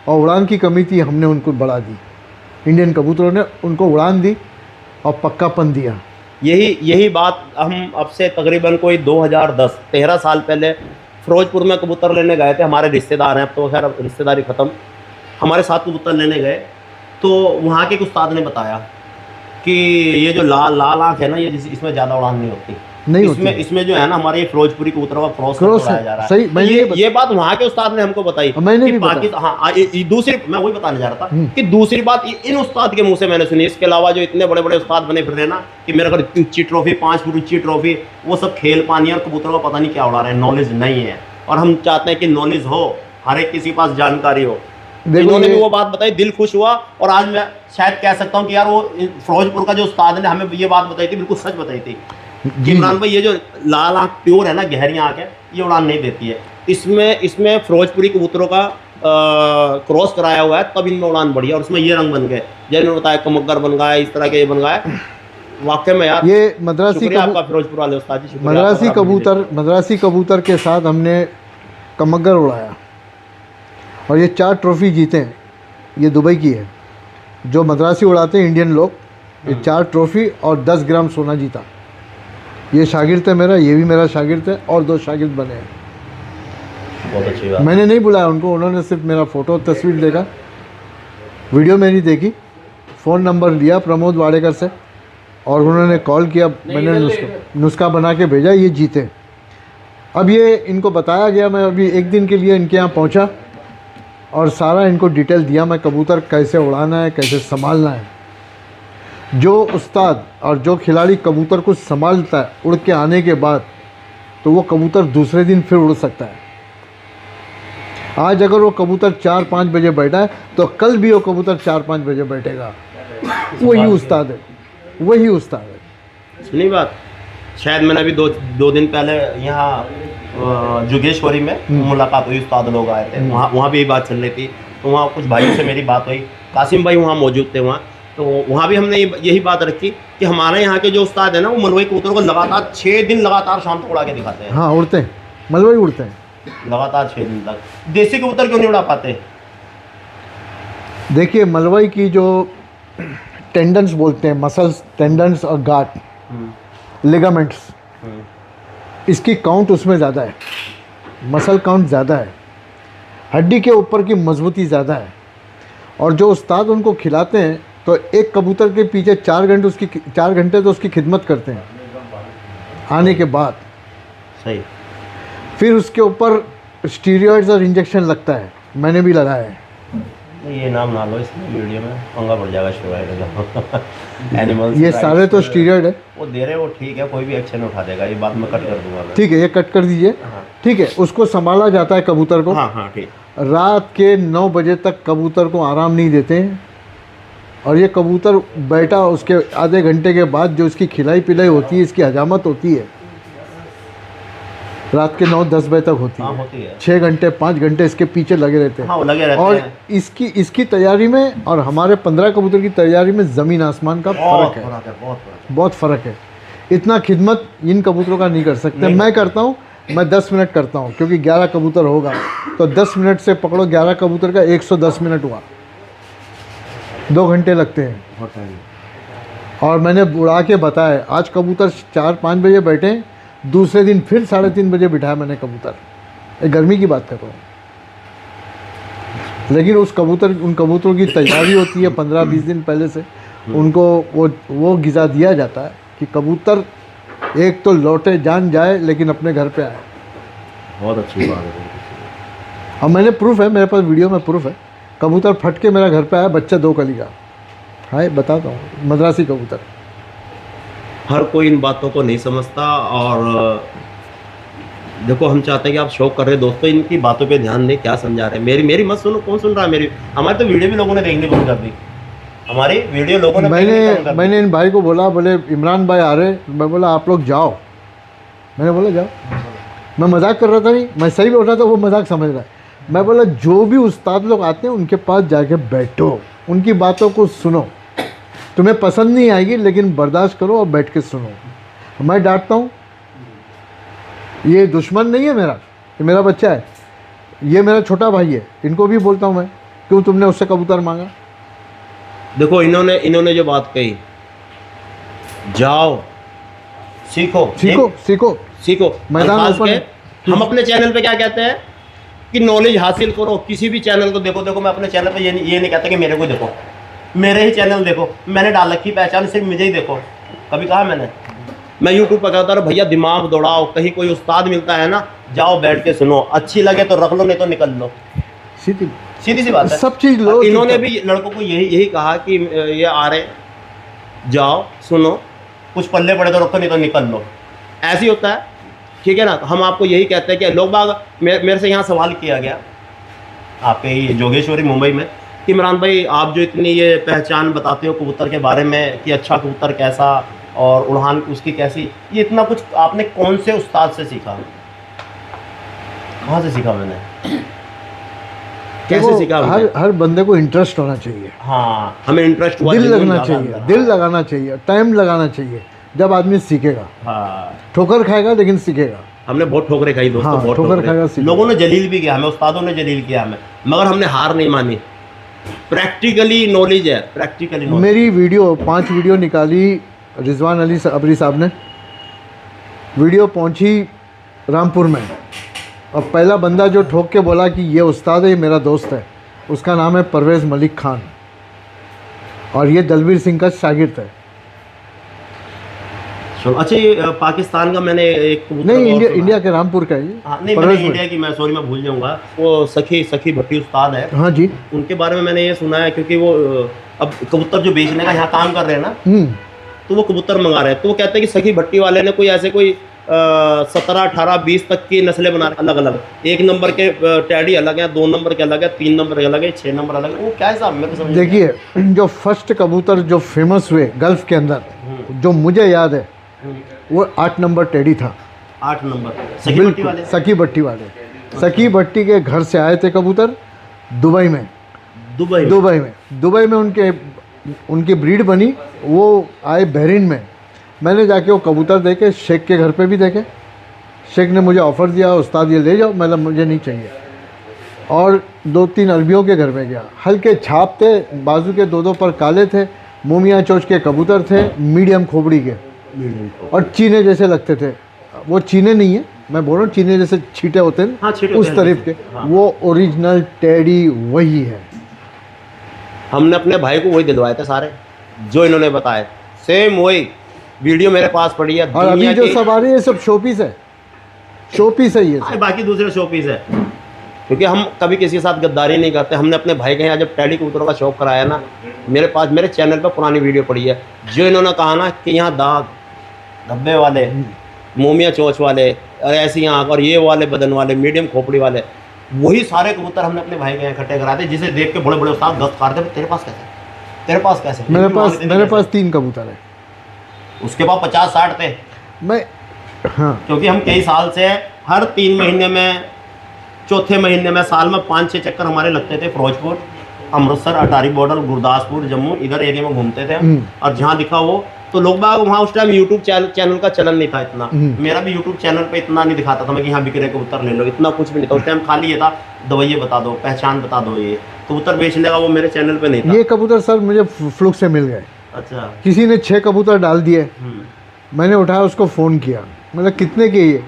और उड़ान की कमी थी, हमने उनको बढ़ा दी। इंडियन कबूतरों ने उनको उड़ान दी और पक्कापन दिया। यही बात हम अब से तकरीबन कोई 2010-13 साल पहले फिरोजपुर में कबूतर लेने गए थे। हमारे रिश्तेदार हैं, अब तो खैर रिश्तेदारी ख़त्म, हमारे साथ कबूतर लेने गए। तो वहाँ के एक उस्ताद ने बताया कि ये जो लाल आँख है ना, ये इसमें ज़्यादा उड़ान नहीं होती, नहीं इसमें होती। इसमें जो है ना हमारे ये फिरोजपुरी कबूतरों का क्रॉस उड़ाया जा रहा है। सही, तो मैंने ये बात वहाँ के उस्ताद ने हमको बताई। मैंने कि भी बताया। पाकिस्तान, हाँ, दूसरी मैं वही बताने जा रहा था कि दूसरी बात इन उस्ताद के मुंह से मैंने सुनी। इसके अलावा जो इतने बड़े बड़े उस्ताद बने फिर रहे ना कि मेरे घर इतनी ऊंची ट्रॉफी, 5 फुट ऊंची ट्रॉफी, वो सब खेल पानी और कबूतरों का पता नहीं क्या उड़ा रहे हैं, नॉलेज नहीं है। और हम चाहते हैं कि नॉलेज हो, हर एक किसी के पास जानकारी हो। इन्होंने भी वो बात बताई, दिल खुश हुआ। और आज मैं शायद कह सकता हूँ कि यार वो फिरोजपुर का जो उस्ताद ने हमें ये बात बताई थी, बिल्कुल सच बताई थी कि इमरान भाई ये जो लाल आँख प्योर है ना, गहरी आँख है, ये उड़ान नहीं देती है। इसमें फिरोजपुरी कबूतरों का क्रॉस कराया हुआ है, तब इनमें उड़ान बढ़ी है। और उसमें ये रंग बन गए, जैसे बताया कमगर बन गया, इस तरह के ये बन गया। वाकई में यार ये मद्रासी आपका फिरोजपुर वाले उस्ताद जी, मद्रासी कबूतर के साथ हमने कमगर उड़ाया और ये 4 ट्रॉफी जीते हैं। ये दुबई की है, जो मद्रासी उड़ाते हैं इंडियन लोग, ये 4 ट्रॉफी और 10 ग्राम सोना जीता। ये शागिर्द है मेरा, ये भी मेरा शागिर्द है, और 2 शागिर्द बने हैं। बहुत अच्छी बात। मैंने नहीं बुलाया उनको, उन्होंने सिर्फ मेरा फ़ोटो तस्वीर देखा, वीडियो मेरी देखी, फ़ोन नंबर लिया प्रमोद वाडेकर से और उन्होंने कॉल किया। मैंने नुस्खा बना के भेजा, ये जीते। अब ये इनको बताया गया, मैं अभी 1 दिन के लिए इनके यहाँ पहुँचा और सारा इनको डिटेल दिया, मैं कबूतर कैसे उड़ाना है, कैसे संभालना है। जो उस्ताद और जो खिलाड़ी कबूतर को संभालता है उड़ के आने के बाद, तो वो कबूतर दूसरे दिन फिर उड़ सकता है। आज अगर वो कबूतर 4-5 बजे बैठा है तो कल भी वो कबूतर 4-5 बजे बैठेगा। वही उस्ताद है, वही उस्ताद है। सुनी बात, शायद मैंने अभी दो दिन पहले यहाँ जोगेश्वरी में मुलाकात हुई, उस्ताद लोग आए थे, वहाँ भी यही बात चल रही थी। तो वहाँ कुछ भाइयों से मेरी बात हुई, कासिम भाई वहाँ मौजूद थे वहाँ, तो वहाँ भी हमने यही बात रखी कि हमारे यहाँ के जो उस्ताद है ना, वो मलवई कबूतर को लगातार 6 दिन लगातार शाम तक उड़ा के दिखाते हैं। हाँ, उड़ते हैं, मलवई उड़ते हैं लगातार 6 दिन तक। देसी कबूतर क्यों नहीं उड़ा पाते? देखिए, मलवई की जो टेंडन्स बोलते हैं, मसल्स, टेंडन्स और गाट, लिगामेंट्स, इसकी काउंट उसमें ज़्यादा है, मसल काउंट ज़्यादा है, हड्डी के ऊपर की मजबूती ज़्यादा है। और जो उस्ताद उनको खिलाते हैं तो एक कबूतर के पीछे 4 घंटे तो उसकी खिदमत करते हैं आने के बाद। सही। फिर उसके ऊपर स्टीरॉइड्स और इंजेक्शन लगता है, मैंने भी लगाया है। ये नाम ना लो, इसमें वीडियो में पंगा पड़ जाएगा शुरू एनिमल्स। ये सारे तो स्टीरॉइड है, वो दे रहे, वो ठीक है, कोई भी एक्शन उठा देगा, ये बात मैं कट कर दूंगा मैं। ठीक है, ये कट कर दीजिए। हाँ। ठीक है, उसको संभाला जाता है कबूतर को। हाँ हाँ ठीक। रात के 9 बजे तक कबूतर को आराम नहीं देते हैं और ये कबूतर बैठा, उसके आधे घंटे के बाद जो इसकी खिलाई पिलाई होती है, इसकी हजामत होती है, रात के 9-10 बजे तक होती हाँ, है। होती है। 6 घंटे 5 घंटे इसके पीछे लगे रहते हैं। हाँ, लगे रहते और हैं। इसकी तैयारी में और हमारे 15 कबूतर की तैयारी में ज़मीन आसमान का बहुत फ़र्क है, फर्क है, बहुत फर्क है। बहुत फ़र्क है। इतना खिदमत इन कबूतरों का नहीं कर सकते। मैं करता हूँ, मैं 10 मिनट करता हूँ, क्योंकि 11 कबूतर होगा तो 10 मिनट से पकड़ो, 11 कबूतर का 110 मिनट हुआ, 2 घंटे लगते हैं। और मैंने उड़ा के बताया, आज कबूतर 4-5 बजे बैठे, दूसरे दिन फिर 3:30 बजे बिठाया मैंने कबूतर। एक गर्मी की बात कर रहा हूँ, लेकिन उन कबूतरों की तैयारी होती है 15-20 दिन पहले से। उनको वो ग़िज़ा दिया जाता है कि कबूतर एक तो लौटे जान जाए लेकिन अपने घर पे आए। बहुत अच्छी बात है। अब मैंने प्रूफ है, मेरे पास वीडियो में प्रूफ है। कबूतर फट के मेरा घर पे आया, बच्चा 2 कली का। हाय, बताता हूँ, मद्रासी कबूतर। हर कोई इन बातों को नहीं समझता। और देखो, हम चाहते हैं कि आप शौक कर रहे हैं दोस्तों, इनकी बातों पे ध्यान दें। क्या समझा रहे हैं, मेरी मत सुनो, कौन सुन रहा है मेरी? हमारे तो वीडियो भी लोगों ने देखनी बंद कर दी, हमारी वीडियो लोगों ने मैंने इन भाई को बोला, बोले इमरान भाई आ रहे, मैं बोला आप लोग जाओ। मैंने बोला जाओ, मैं मजाक कर रहा था, नहीं मैं सही बोल रहा था, वो मजाक समझ रहा है। मैं बोला जो भी उस्ताद लोग आते हैं उनके पास जाके बैठो, उनकी बातों को सुनो। तुम्हें पसंद नहीं आएगी लेकिन बर्दाश्त करो और बैठ के सुनो। मैं डांटता हूँ, ये दुश्मन नहीं है मेरा, ये मेरा बच्चा है, ये मेरा छोटा भाई है। इनको भी बोलता हूँ मैं, क्यों तुमने उससे कबूतर मांगा? देखो, इन्होंने जो बात कही, जाओ सीखो सीखो सीखो सीखो। मैदान अल्फाज ओपन के हम अपने चैनल पे क्या कहते हैं कि नॉलेज हासिल करो। किसी भी चैनल को देखो, मैं अपने चैनल पे ये नहीं कहता कि मेरे को देखो, मेरे ही चैनल देखो, मैंने डाल रखी पहचान, सिर्फ मुझे ही देखो। कभी कहा मैंने? मैं यूट्यूब पर कहता हूँ भैया दिमाग दौड़ाओ, कहीं कोई उस्ताद मिलता है ना, जाओ बैठ के सुनो, अच्छी लगे तो रख लो, नहीं तो निकल लो। सीधी सी बात है। सब चीज़ लो। इन्होंने भी लड़कों को यही कहा कि ये आ रहे, जाओ सुनो, कुछ पल्ले पड़े तो रखो, नहीं तो निकल लो। ऐसे ही होता है, ठीक है ना। तो हम आपको यही कहते हैं कि लोग बाग, मेरे से यहाँ सवाल किया गया आपके ये जोगेश्वरी मुंबई में कि इमरान भाई आप जो इतनी ये पहचान बताते हो कबूतर के बारे में कि अच्छा कबूतर कैसा और उड़ान उसकी कैसी, ये इतना कुछ आपने कौन से उस्ताद से सीखा, कहाँ से सीखा मैंने, कैसे सीखा? हर बंदे को इंटरेस्ट होना चाहिए। हाँ, हमें इंटरेस्ट हुआ, दिल लगना चाहिए, दिल लगाना चाहिए, टाइम लगाना चाहिए, जब आदमी सीखेगा। हाँ, ठोकर खाएगा लेकिन सीखेगा। हमने बहुत ठोकरें खाई दोस्तों, हाँ, बहुत ठोकर खाएगा, लोगों ने जलील भी किया हमें, उस्तादों ने जलील किया हमें, मगर हमने हार नहीं मानी। प्रैक्टिकली नॉलेज है, प्रैक्टिकली नॉलेज। मेरी वीडियो 5 वीडियो निकाली रिजवान अली अबरी साहब ने, वीडियो पहुंची रामपुर में, और पहला बंदा जो ठोक के बोला कि ये उस्ताद है, ये मेरा दोस्त है, उसका नाम है परवेज़ मलिक खान, और ये दलवीर सिंह का शागिर्द है। अच्छा, ये पाकिस्तान का मैंने एक नहीं, इंडिया के रामपुर का है। हाँ, नहीं मैंने इंडिया की, मैं सॉरी मैं भूल जाऊंगा, वो सखी भट्टी उस्ताद है। हाँ जी, उनके बारे में मैंने ये सुना है, क्योंकि वो अब कबूतर जो बेचने का यहाँ काम कर रहे हैं ना, तो वो कबूतर मंगा रहे हैं, तो वो कहते हैं कि सखी भट्टी वाले ने कोई ऐसे कोई 17, 18, 20 तक की नस्लें बना अलग अलग, 1 नंबर के टैडी अलग है, 2 नंबर के अलग है, 3 नंबर के अलग है, 6 नंबर अलग है। वो क्या हिसाब मेरे को समझ। देखिए, जो फर्स्ट कबूतर जो फेमस हुए गल्फ के अंदर, जो मुझे याद है, वो 8 नंबर टेडी था। 8 नंबर सखी भट्टी वाले, सखी भट्टी वाले, सखी भट्टी के घर से आए थे कबूतर दुबई में। दुबई में उनकी ब्रीड बनी, वो आए बहरीन में। मैंने जाके वो कबूतर देखे, शेख के घर पे भी देखे। शेख ने मुझे ऑफ़र दिया, उस्ताद ये ले जाओ, मतलब मुझे नहीं चाहिए। और 2-3 अरबियों के घर में गया, हल्के छाप थे, बाजू के 2-2 पर काले थे, मोमिया चोच के कबूतर थे, मीडियम खोपड़ी के, और चीने जैसे लगते थे। वो चीने नहीं है, मैं बोल रहा हूँ चीने जैसे छींटे होते हैं, हाँ, उस तरफ के। हाँ। वो ओरिजिनल टेडी वही है। हमने अपने भाई को वही दिलवाए थे सारे, जो इन्होंने बताए, सेम वही वीडियो मेरे पास पड़ी है। और अभी जो सब आ रही है सब शोपीस है, शोपीस है ये, बाकी दूसरे शोपीस है। क्योंकि हम कभी किसी के साथ गद्दारी नहीं करते। हमने अपने भाई के यहाँ जब टैडी कबूतरों का शौक कराया ना, मेरे चैनल पर पुरानी वीडियो पड़ी है, जो इन्होंने कहा ना कि यहाँ दाग धब्बे वाले, मोमिया चोच वाले, और ऐसी आँख, और ये वाले बदन वाले, मीडियम खोपड़ी वाले, वही सारे कबूतर हमने अपने भाई के यहाँ इकट्ठे कराते, जिसे देख के बड़े बड़े उस्ताद गस्त खाते, तेरे पास कैसे, तेरे पास कैसे? मेरे पास 3 कबूतर है, उसके पास 50-60 थे। मैं हाँ, क्योंकि हम कई साल से हर 3 महीने में, चौथे महीने में, साल में 5-6 चक्कर हमारे लगते थे। फिरोजपुर, अमृतसर, अटारी बॉर्डर, गुरदासपुर, जम्मू, इधर एरिया में घूमते थे। और जहाँ दिखा वो, तो लोग बाग वहाँ उस टाइम यूट्यूब चैनल का चलन नहीं था इतना। मेरा भी यूट्यूब चैनल पे इतना नहीं दिखाता था मैं कि यहाँ बिक रहे कबूतर ले लो, इतना कुछ भी नहीं था उस टाइम। खाली ये था दवाइये बता दो, पहचान बता दो, ये कबूतर बेचने का वो मेरे चैनल पे नहीं था। ये कबूतर सर मुझे फ्लूक से मिल गए। अच्छा, किसी ने 6 कबूतर डाल दिए, मैंने उठाया, उसको फ़ोन किया, मतलब कितने के ये?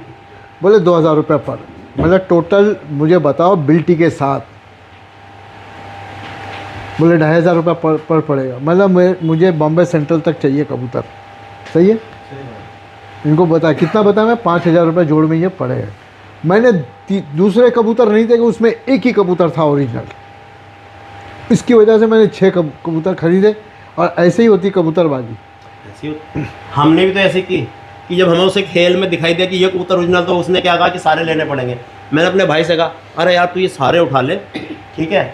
बोले 2000 रुपये पर। मतलब टोटल मुझे बताओ बिल्टी के साथ, बोले 2500 रुपये पर पड़ेगा। मतलब मुझे बॉम्बे सेंट्रल तक चाहिए कबूतर, सही है? इनको बता कितना बताया मैं, 5000 रुपये जोड़ में ये पड़ेगा। मैंने दूसरे कबूतर नहीं थे कि उसमें एक ही कबूतर था ओरिजिनल, इसकी वजह से मैंने 6 कबूतर खरीदे। और ऐसे ही होती कबूतरबाजी। हमने भी तो ऐसे की कि जब हमें उसे खेल में दिखाई दिया कि ये कबूतर ओरिजिनल, तो उसने क्या कहा कि सारे लेने पड़ेंगे। मैंने अपने भाई से कहा, अरे यार तू ये सारे उठा ले, ठीक है,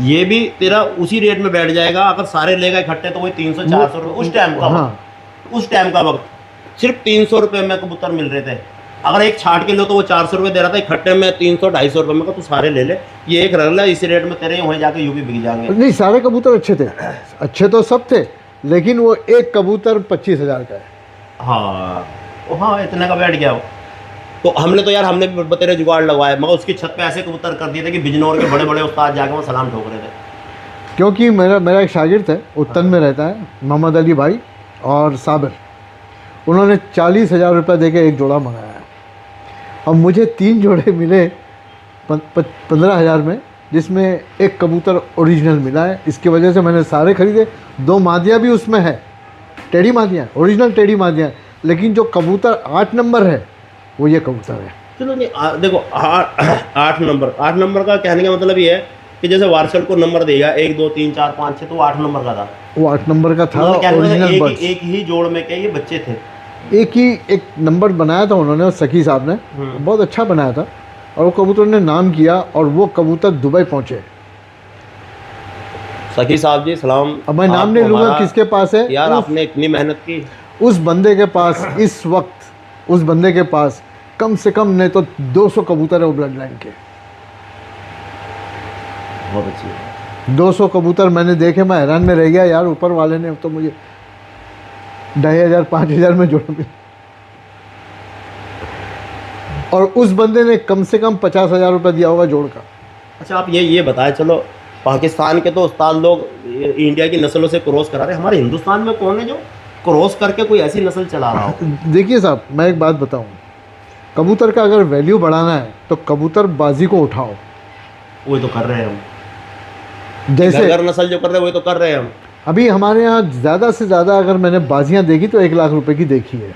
ये भी तेरा उसी रेट में बैठ जाएगा। अगर सारे लेगा इकट्ठे तो वही 300-400 रुपये उस टाइम का। हाँ। उस टाइम का वक्त सिर्फ 300 रुपये में कबूतर मिल रहे थे। अगर एक छाट के लो तो वो 400 रुपये दे रहा था, इकट्ठे में 300-250 रुपये में। को तू सारे ले ले, ये एक रख ले, इसी रेट में तेरे वहीं जाके यूपी बिक जाएंगे। नहीं, सारे कबूतर अच्छे थे, अच्छे तो सब थे, लेकिन वो एक कबूतर 25,000 का है। हाँ, इतने का बैठ गया वो। तो हमने तो यार, हमने भी बतेरे जुगाड़ लगवाए, मगर उसकी छत पे ऐसे कबूतर कर दिए थे कि बिजनौर के बड़े बड़े उस्ताद जाके वो सलाम ठोक रहे थे। क्योंकि मेरा एक शागिर्द है, उत्तन में रहता है, मोहम्मद अली भाई और साबिर, उन्होंने 40,000 रुपये दे के एक जोड़ा मंगाया। अब मुझे 3 जोड़े मिले 15,000 में, जिसमें एक कबूतर ओरिजिनल मिला है। इसकी वजह से मैंने सारे खरीदे। 2 मादियाँ भी उसमें है, टेढ़ी मादियाँ, ओरिजिनल टेढ़ी मादियाँ, लेकिन जो कबूतर 8 नंबर है वो ये कबूतर है। चलो नहीं, देखो 8 नंबर का कहने का मतलब ये है कि जैसे वार्सल को नंबर देगा 1 2 3 4 5 6, तो 8 नंबर का था, वो 8 नंबर का था मतलब कहने का ओरिजिनल एक, बर्ड्स। एक ही जोड़ में के ये बच्चे थे। एक नंबर बनाया था उन्होंने, सखी साहब ने, बहुत अच्छा बनाया था, और वो कबूतर ने नाम किया, और वो कबूतर दुबई पहुंचे। सखी साहब जी सलाम। अब मैं नाम नहीं लूँगा किसके पास है यार, आपने इतनी मेहनत की। उस बंदे के पास इस वक्त, उस बंदे के पास कम से कम नहीं तो 200 कबूतर है वो ब्लड लाइन के। बहुत अच्छी। 200 कबूतर मैंने देखे, मैं हैरान में रह गया यार। ऊपर वाले ने तो मुझे 2500 5000 में जोड़ दिया, और उस बंदे ने कम से कम 50,000 रुपये दिया होगा जोड़ का। अच्छा, आप ये बताएं, चलो पाकिस्तान के तो उस्ताद लोग इंडिया की नस्लों से क्रॉस करा रहे, हमारे हिंदुस्तान में कौन है जो क्रॉस करके कोई ऐसी नस्ल चला रहा हो? देखिए साहब, मैं एक बात बताऊं, कबूतर का अगर वैल्यू बढ़ाना है तो कबूतर बाजी को उठाओ। वही तो कर रहे हैं हम, जैसे घर नस्ल जो कर रहे हैं वही तो कर रहे हैं हम। अभी हमारे यहाँ ज़्यादा से ज़्यादा अगर मैंने बाजियाँ देखी तो 1 लाख रुपए की देखी है।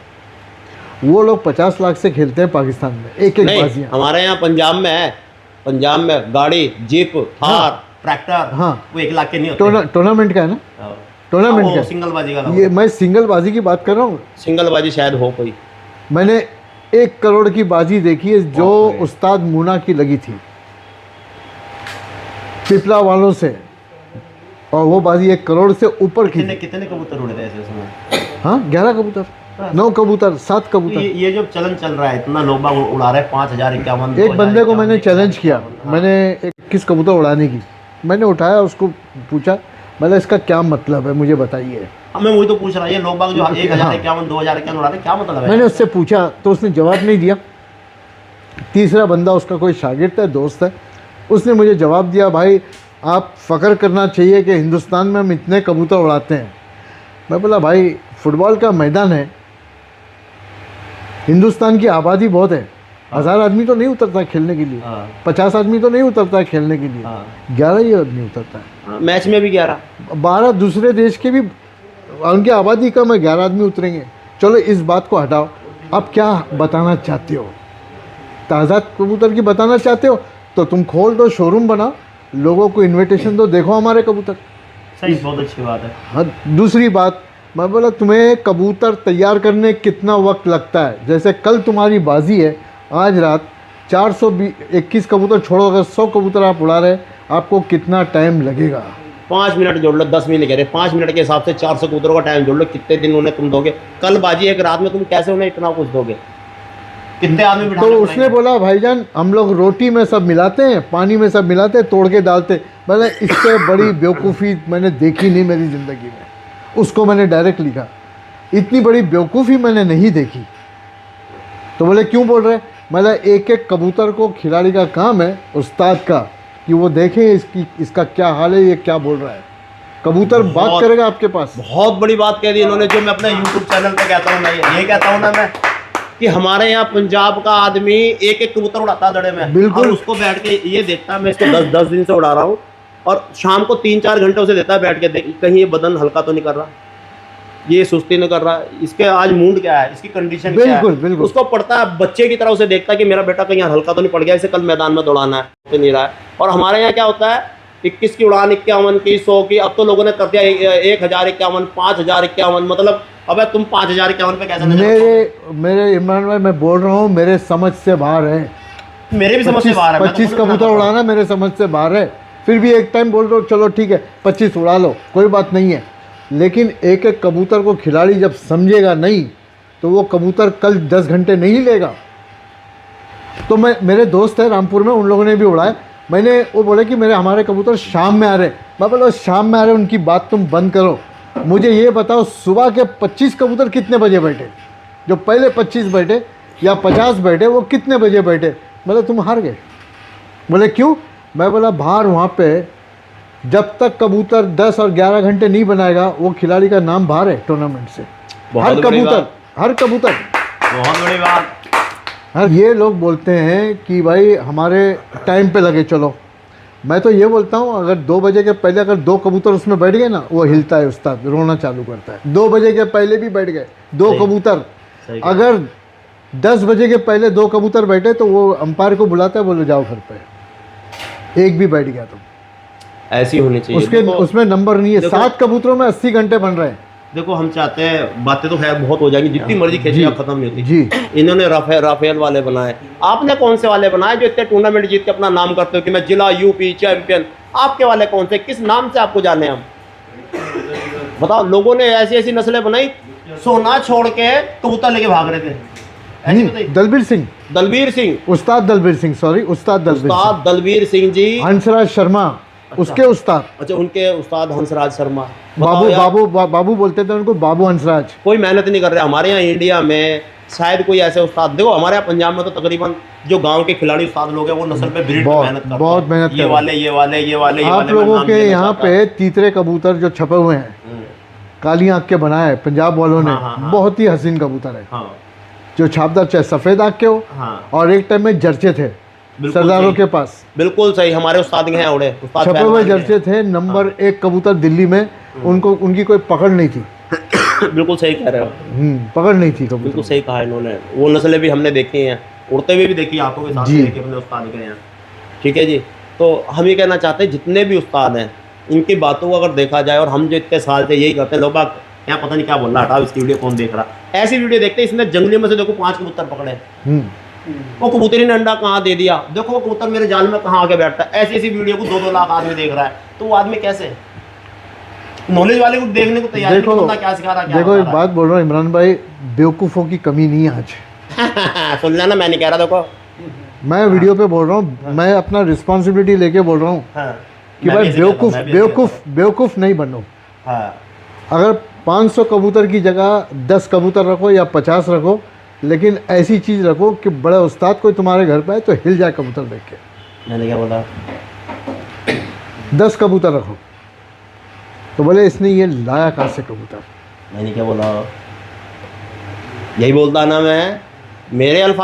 वो लोग 50 लाख से खेलते हैं पाकिस्तान में एक नहीं, बाजियाँ। हमारे यहाँ पंजाब में है, पंजाब में गाड़ी, जीप, थार, ट्रैक्टर, हाँ, वो 1 लाख के नहीं होते। टूर्नामेंट का है ना, टूर्नामेंट का, सिंगल बाजी का। ये मैं सिंगल बाजी की बात कर रहा हूँ। सिंगल बाजी शायद हो कोई। मैंने 1 करोड़ की बाजी देखी है जो उस्ताद मुना की लगी थी पिपला वालों से, और वो बाजी 1 करोड़ से ऊपर की। कितने कबूतर उड़े थे ऐसे समय? हाँ, 11 कबूतर, 9 कबूतर, 7 कबूतर। ये जो चलन चल रहा है, इतना लोग बाग उड़ा रहे हैं, 5000 51। एक बंदे को मैंने चैलेंज किया, मैंने 21 कबूतर उड़ाने की, मैंने उठाया, उसको पूछा, मतलब इसका क्या मतलब है मुझे बताइए। मैं वही तो पूछ रहा, ये लोग बाग जो 1051 2051 उड़ा रहे हैं, क्या मतलब है? मैंने उससे पूछा तो उसने जवाब नहीं दिया। तीसरा बंदा, उसका कोई शागिर्द है, दोस्त है, उसने मुझे जवाब दिया, भाई आप फ़ख्र करना चाहिए कि हिंदुस्तान में हम इतने कबूतर उड़ाते हैं। मैं बोला, भाई फुटबॉल का मैदान है, हिंदुस्तान की आबादी बहुत है, 1000 आदमी तो नहीं उतरता खेलने के लिए, 50 आदमी तो नहीं उतरता है खेलने के लिए, 11 ही आदमी उतरता है। मैच में भी 11 12 दूसरे देश के भी, उनकी आबादी कम है, 11 आदमी उतरेंगे। चलो इस बात को हटाओ, आप क्या बताना चाहते हो? ताज़ा कबूतर की बताना चाहते हो तो तुम खोल दो, शोरूम बनाओ, लोगों को इनविटेशन दो, देखो हमारे कबूतर। सही, बहुत अच्छी बात है। हाँ, दूसरी बात, मैं बोला तुम्हें कबूतर तैयार करने कितना वक्त लगता है? जैसे कल तुम्हारी बाजी है, आज रात 421 कबूतर छोड़ो, अगर 100 कबूतर आप उड़ा रहे, आपको कितना टाइम लगेगा? 5 मिनट जोड़ लो, 10 मिनट कह रहे, 5 मिनट के हिसाब से 400 कबूतरों का टाइम जोड़ लो, कितने दिन उन्हें तुम दोगे? कल बाजी एक रात में, तुम कैसे उन्हें इतना कुछ दोगे? कितने आदमी बिठाने तो पड़ेंगे? उसने बोला, भाईजान हम लोग रोटी में सब मिलाते हैं, पानी में सब मिलाते हैं, तोड़ के डालते। मैंने इससे बड़ी बेवकूफ़ी मैंने देखी नहीं मेरी ज़िंदगी में। उसको मैंने डायरेक्ट लिखा, इतनी बड़ी बेवकूफ़ी मैंने नहीं देखी। तो बोले क्यों बोल रहे? मतलब एक एक कबूतर को खिलाड़ी का काम है, उस्ताद का, कि वो देखें इसका क्या हाल है, ये क्या बोल रहा है। कबूतर बात करेगा आपके पास। बहुत बड़ी बात कह दी इन्होंने, जो मैं अपने यूट्यूब चैनल पे कहता हूँ, मैं ये कहता हूँ ना मैं, कि हमारे यहाँ पंजाब का आदमी एक एक कबूतर उड़ाता है दड़े में, बिल्कुल। और उसको बैठ के ये देखता है, मैं इसको 10 दिन से उड़ा रहा हूँ, और शाम को 3-4 घंटे उसे देता है बैठ के, कहीं ये बदन हल्का तो नहीं कर रहा, ये सुस्ती नहीं कर रहा, इसके आज मूड क्या है, इसकी कंडीशन क्या है, बिल्कुल। उसको पड़ता है, बच्चे की तरह उसे देखता है कि मेरा बेटा कहीं हल्का तो नहीं पड़ गया, इसे कल मैदान में दौड़ाना है, तो नहीं रहा है। और हमारे यहाँ क्या होता है, 21 की उड़ान, 51 की, 100 की, अब तो लोगों ने कर दिया 1051, 5051, मतलब अब तुम 5051 पे कैसे? मेरे इमरान भाई, मैं बोल रहा हूँ, मेरे समझ से बाहर है, मेरे भी समझ से बाहर है। 25 कबूतर उड़ाना मेरे समझ से बाहर है। फिर भी एक टाइम बोल रहा हूँ, चलो ठीक है 25 उड़ा लो, कोई बात नहीं है, लेकिन एक एक कबूतर को खिलाड़ी जब समझेगा नहीं तो वो कबूतर कल 10 घंटे नहीं लेगा। तो मेरे दोस्त है रामपुर में, उन लोगों ने भी उड़ाए, मैंने वो बोले कि हमारे कबूतर शाम में आ रहे। मैं बोला शाम में आ रहे, उनकी बात तुम बंद करो, मुझे ये बताओ सुबह के 25 कबूतर कितने बजे बैठे, जो पहले 25 बैठे या 50 बैठे, वो कितने बजे बैठे? मतलब तुम हार गए। बोले क्यों? मैं बोला बाहर वहाँ पे जब तक कबूतर 10 और 11 घंटे नहीं बनाएगा, वो खिलाड़ी का नाम बाहर है टूर्नामेंट से। हर कबूतर बहुत बड़ी बात। ये लोग बोलते हैं कि भाई हमारे टाइम पे लगे चलो, मैं तो ये बोलता हूँ अगर 2 बजे के पहले अगर 2 कबूतर उसमें बैठ गए ना, वो हिलता है उस्ताद, रोना चालू करता है। 2 बजे के पहले भी बैठ गए 2 कबूतर, सही अगर 10 बजे के पहले 2 कबूतर बैठे तो वो अंपायर को बुलाता है, बोले जाओ घर पे। एक भी बैठ गया तो ऐसी होनी चाहिए। उसके देखो, उसमें नंबर नहीं है। 7 कबूतरों में 80 घंटे बन रहे हैं। देखो हम चाहते हैं, बातें तो खैर बहुत हो जाएंगी, जितनी मर्जी खींची आप खत्म नहीं होती। जी इन्होंने राफेल वाले बनाए, आपने कौन से वाले बनाए जो इतने टूर्नामेंट जीत के अपना नाम करते हो कि मैं जिला यूपी चैंपियन? आपके वाले कौन से, किस नाम से आपको जाने हम? बताओ। लोगों ने ऐसी ऐसी नस्लें बनाई, सोना छोड़ के कबूतर लेके भाग रहे थे। ऐसी बताइए। दलबीर सिंह, दलबीर सिंह, उस्ताद दलबीर सिंह, सॉरी उस्ताद दलबीर सिंह, उस्ताद दलबीर सिंह जी, हंसराज शर्मा उसके उस्ताद। अच्छा उनके उस्ताद हंसराज शर्मा। बाबू बताओ यार, बाबू बोलते थे उनको, बाबू हंसराज। कोई मेहनत नहीं कर रहे। हमारे यहाँ इंडिया में शायद कोई ऐसे उस्ताद, देखो हमारे यहाँ पंजाब में तो तकरीबन जो गांव के खिलाड़ी उस्ताद लोग हैं वो नस्ल पे ब्रीड बहुत- मेहनत करते हैं। बहुत मेहनत ये कर रहे वाले ये वाले ये वाले ये आप वाले, मैं लोगों नाम के लेना यहाँ चाहता पे तीतरे कबूतर जो छपे हुए हैं, काली आंख के बनाए पंजाब वालों ने, हाँ। बहुत ही हसीन कबूतर है। हाँ जो छापदार चाहे सफ़ेद आंख के हो, हाँ, और एक टाइम में जर्चे थे बिल्कुल सरदारों सही। के पास, बिल्कुल सही। हमारे उस्ताद के हैं उड़े उस्ताद छपे हुए पहलवान के जर्चे थे। नंबर 1 कबूतर दिल्ली में, उनको उनकी कोई पकड़ नहीं थी। हैं। बिल्कुल सही कह रहे हो, पकड़ नहीं थी कबूतर। बिल्कुल सही कहा इन्होंने। वो नस्लें भी हमने देखी हैं, उड़ते हुए भी देखी, आंखों के साथ जी। देखी अपने उस्ताद के यहाँ। ठीक है जी। तो हम ये कहना चाहते हैं जितने भी उस्ताद हैं इनकी बातों को अगर देखा जाए, और हम जो इतने साल से यही करते हैं, लोग बाग यहाँ पता नहीं क्या बोल रहा, हटाओ इसकी वीडियो कौन देख रहा। ऐसी वीडियो देखते हैं, इसने जंगली में से देखो 5 कबूतर पकड़े, वो कबूतरी ने अंडा कहाँ दे दिया, देखो वो कबूतर मेरे जाल में कहाँ आके बैठता है। ऐसी ऐसी वीडियो को 2-2 लाख आदमी देख रहा है, तो वो आदमी कैसे नॉलेज वाले को देखने को तैयार नहीं, बंदा क्या सिखा रहा, क्या देखो एक बता बात बोल रहा हूँ इमरान भाई, बेवकूफ़ों की कमी नहीं है आज। रहा है। सुन लेना, मैं नहीं कह रहा। देखो मैं वीडियो पे बोल रहा हूँ, मैं अपना रिस्पॉन्सिबिलिटी लेके बोल रहा हूँ हाँ, कि मैं भाई भी ऐसे कहता हूँ, मैं भी ऐसे बेवकूफ़ नहीं बनो। कहता हूँ। हाँ, अगर 500 कबूतर की जगह 10 कबूतर रखो या 50 रखो, लेकिन ऐसी चीज़ रखो कि बड़ा उस्ताद कोई तुम्हारे घर पे आए तो हिल जाए कबूतर देख के। मैंने क्या बोला? 10 कबूतर रखो तो बोले इसने ये लाया कहाँ से कबूतर। मैंने क्या बोला? यही बोलता ना मैं, मेरे अल्फाज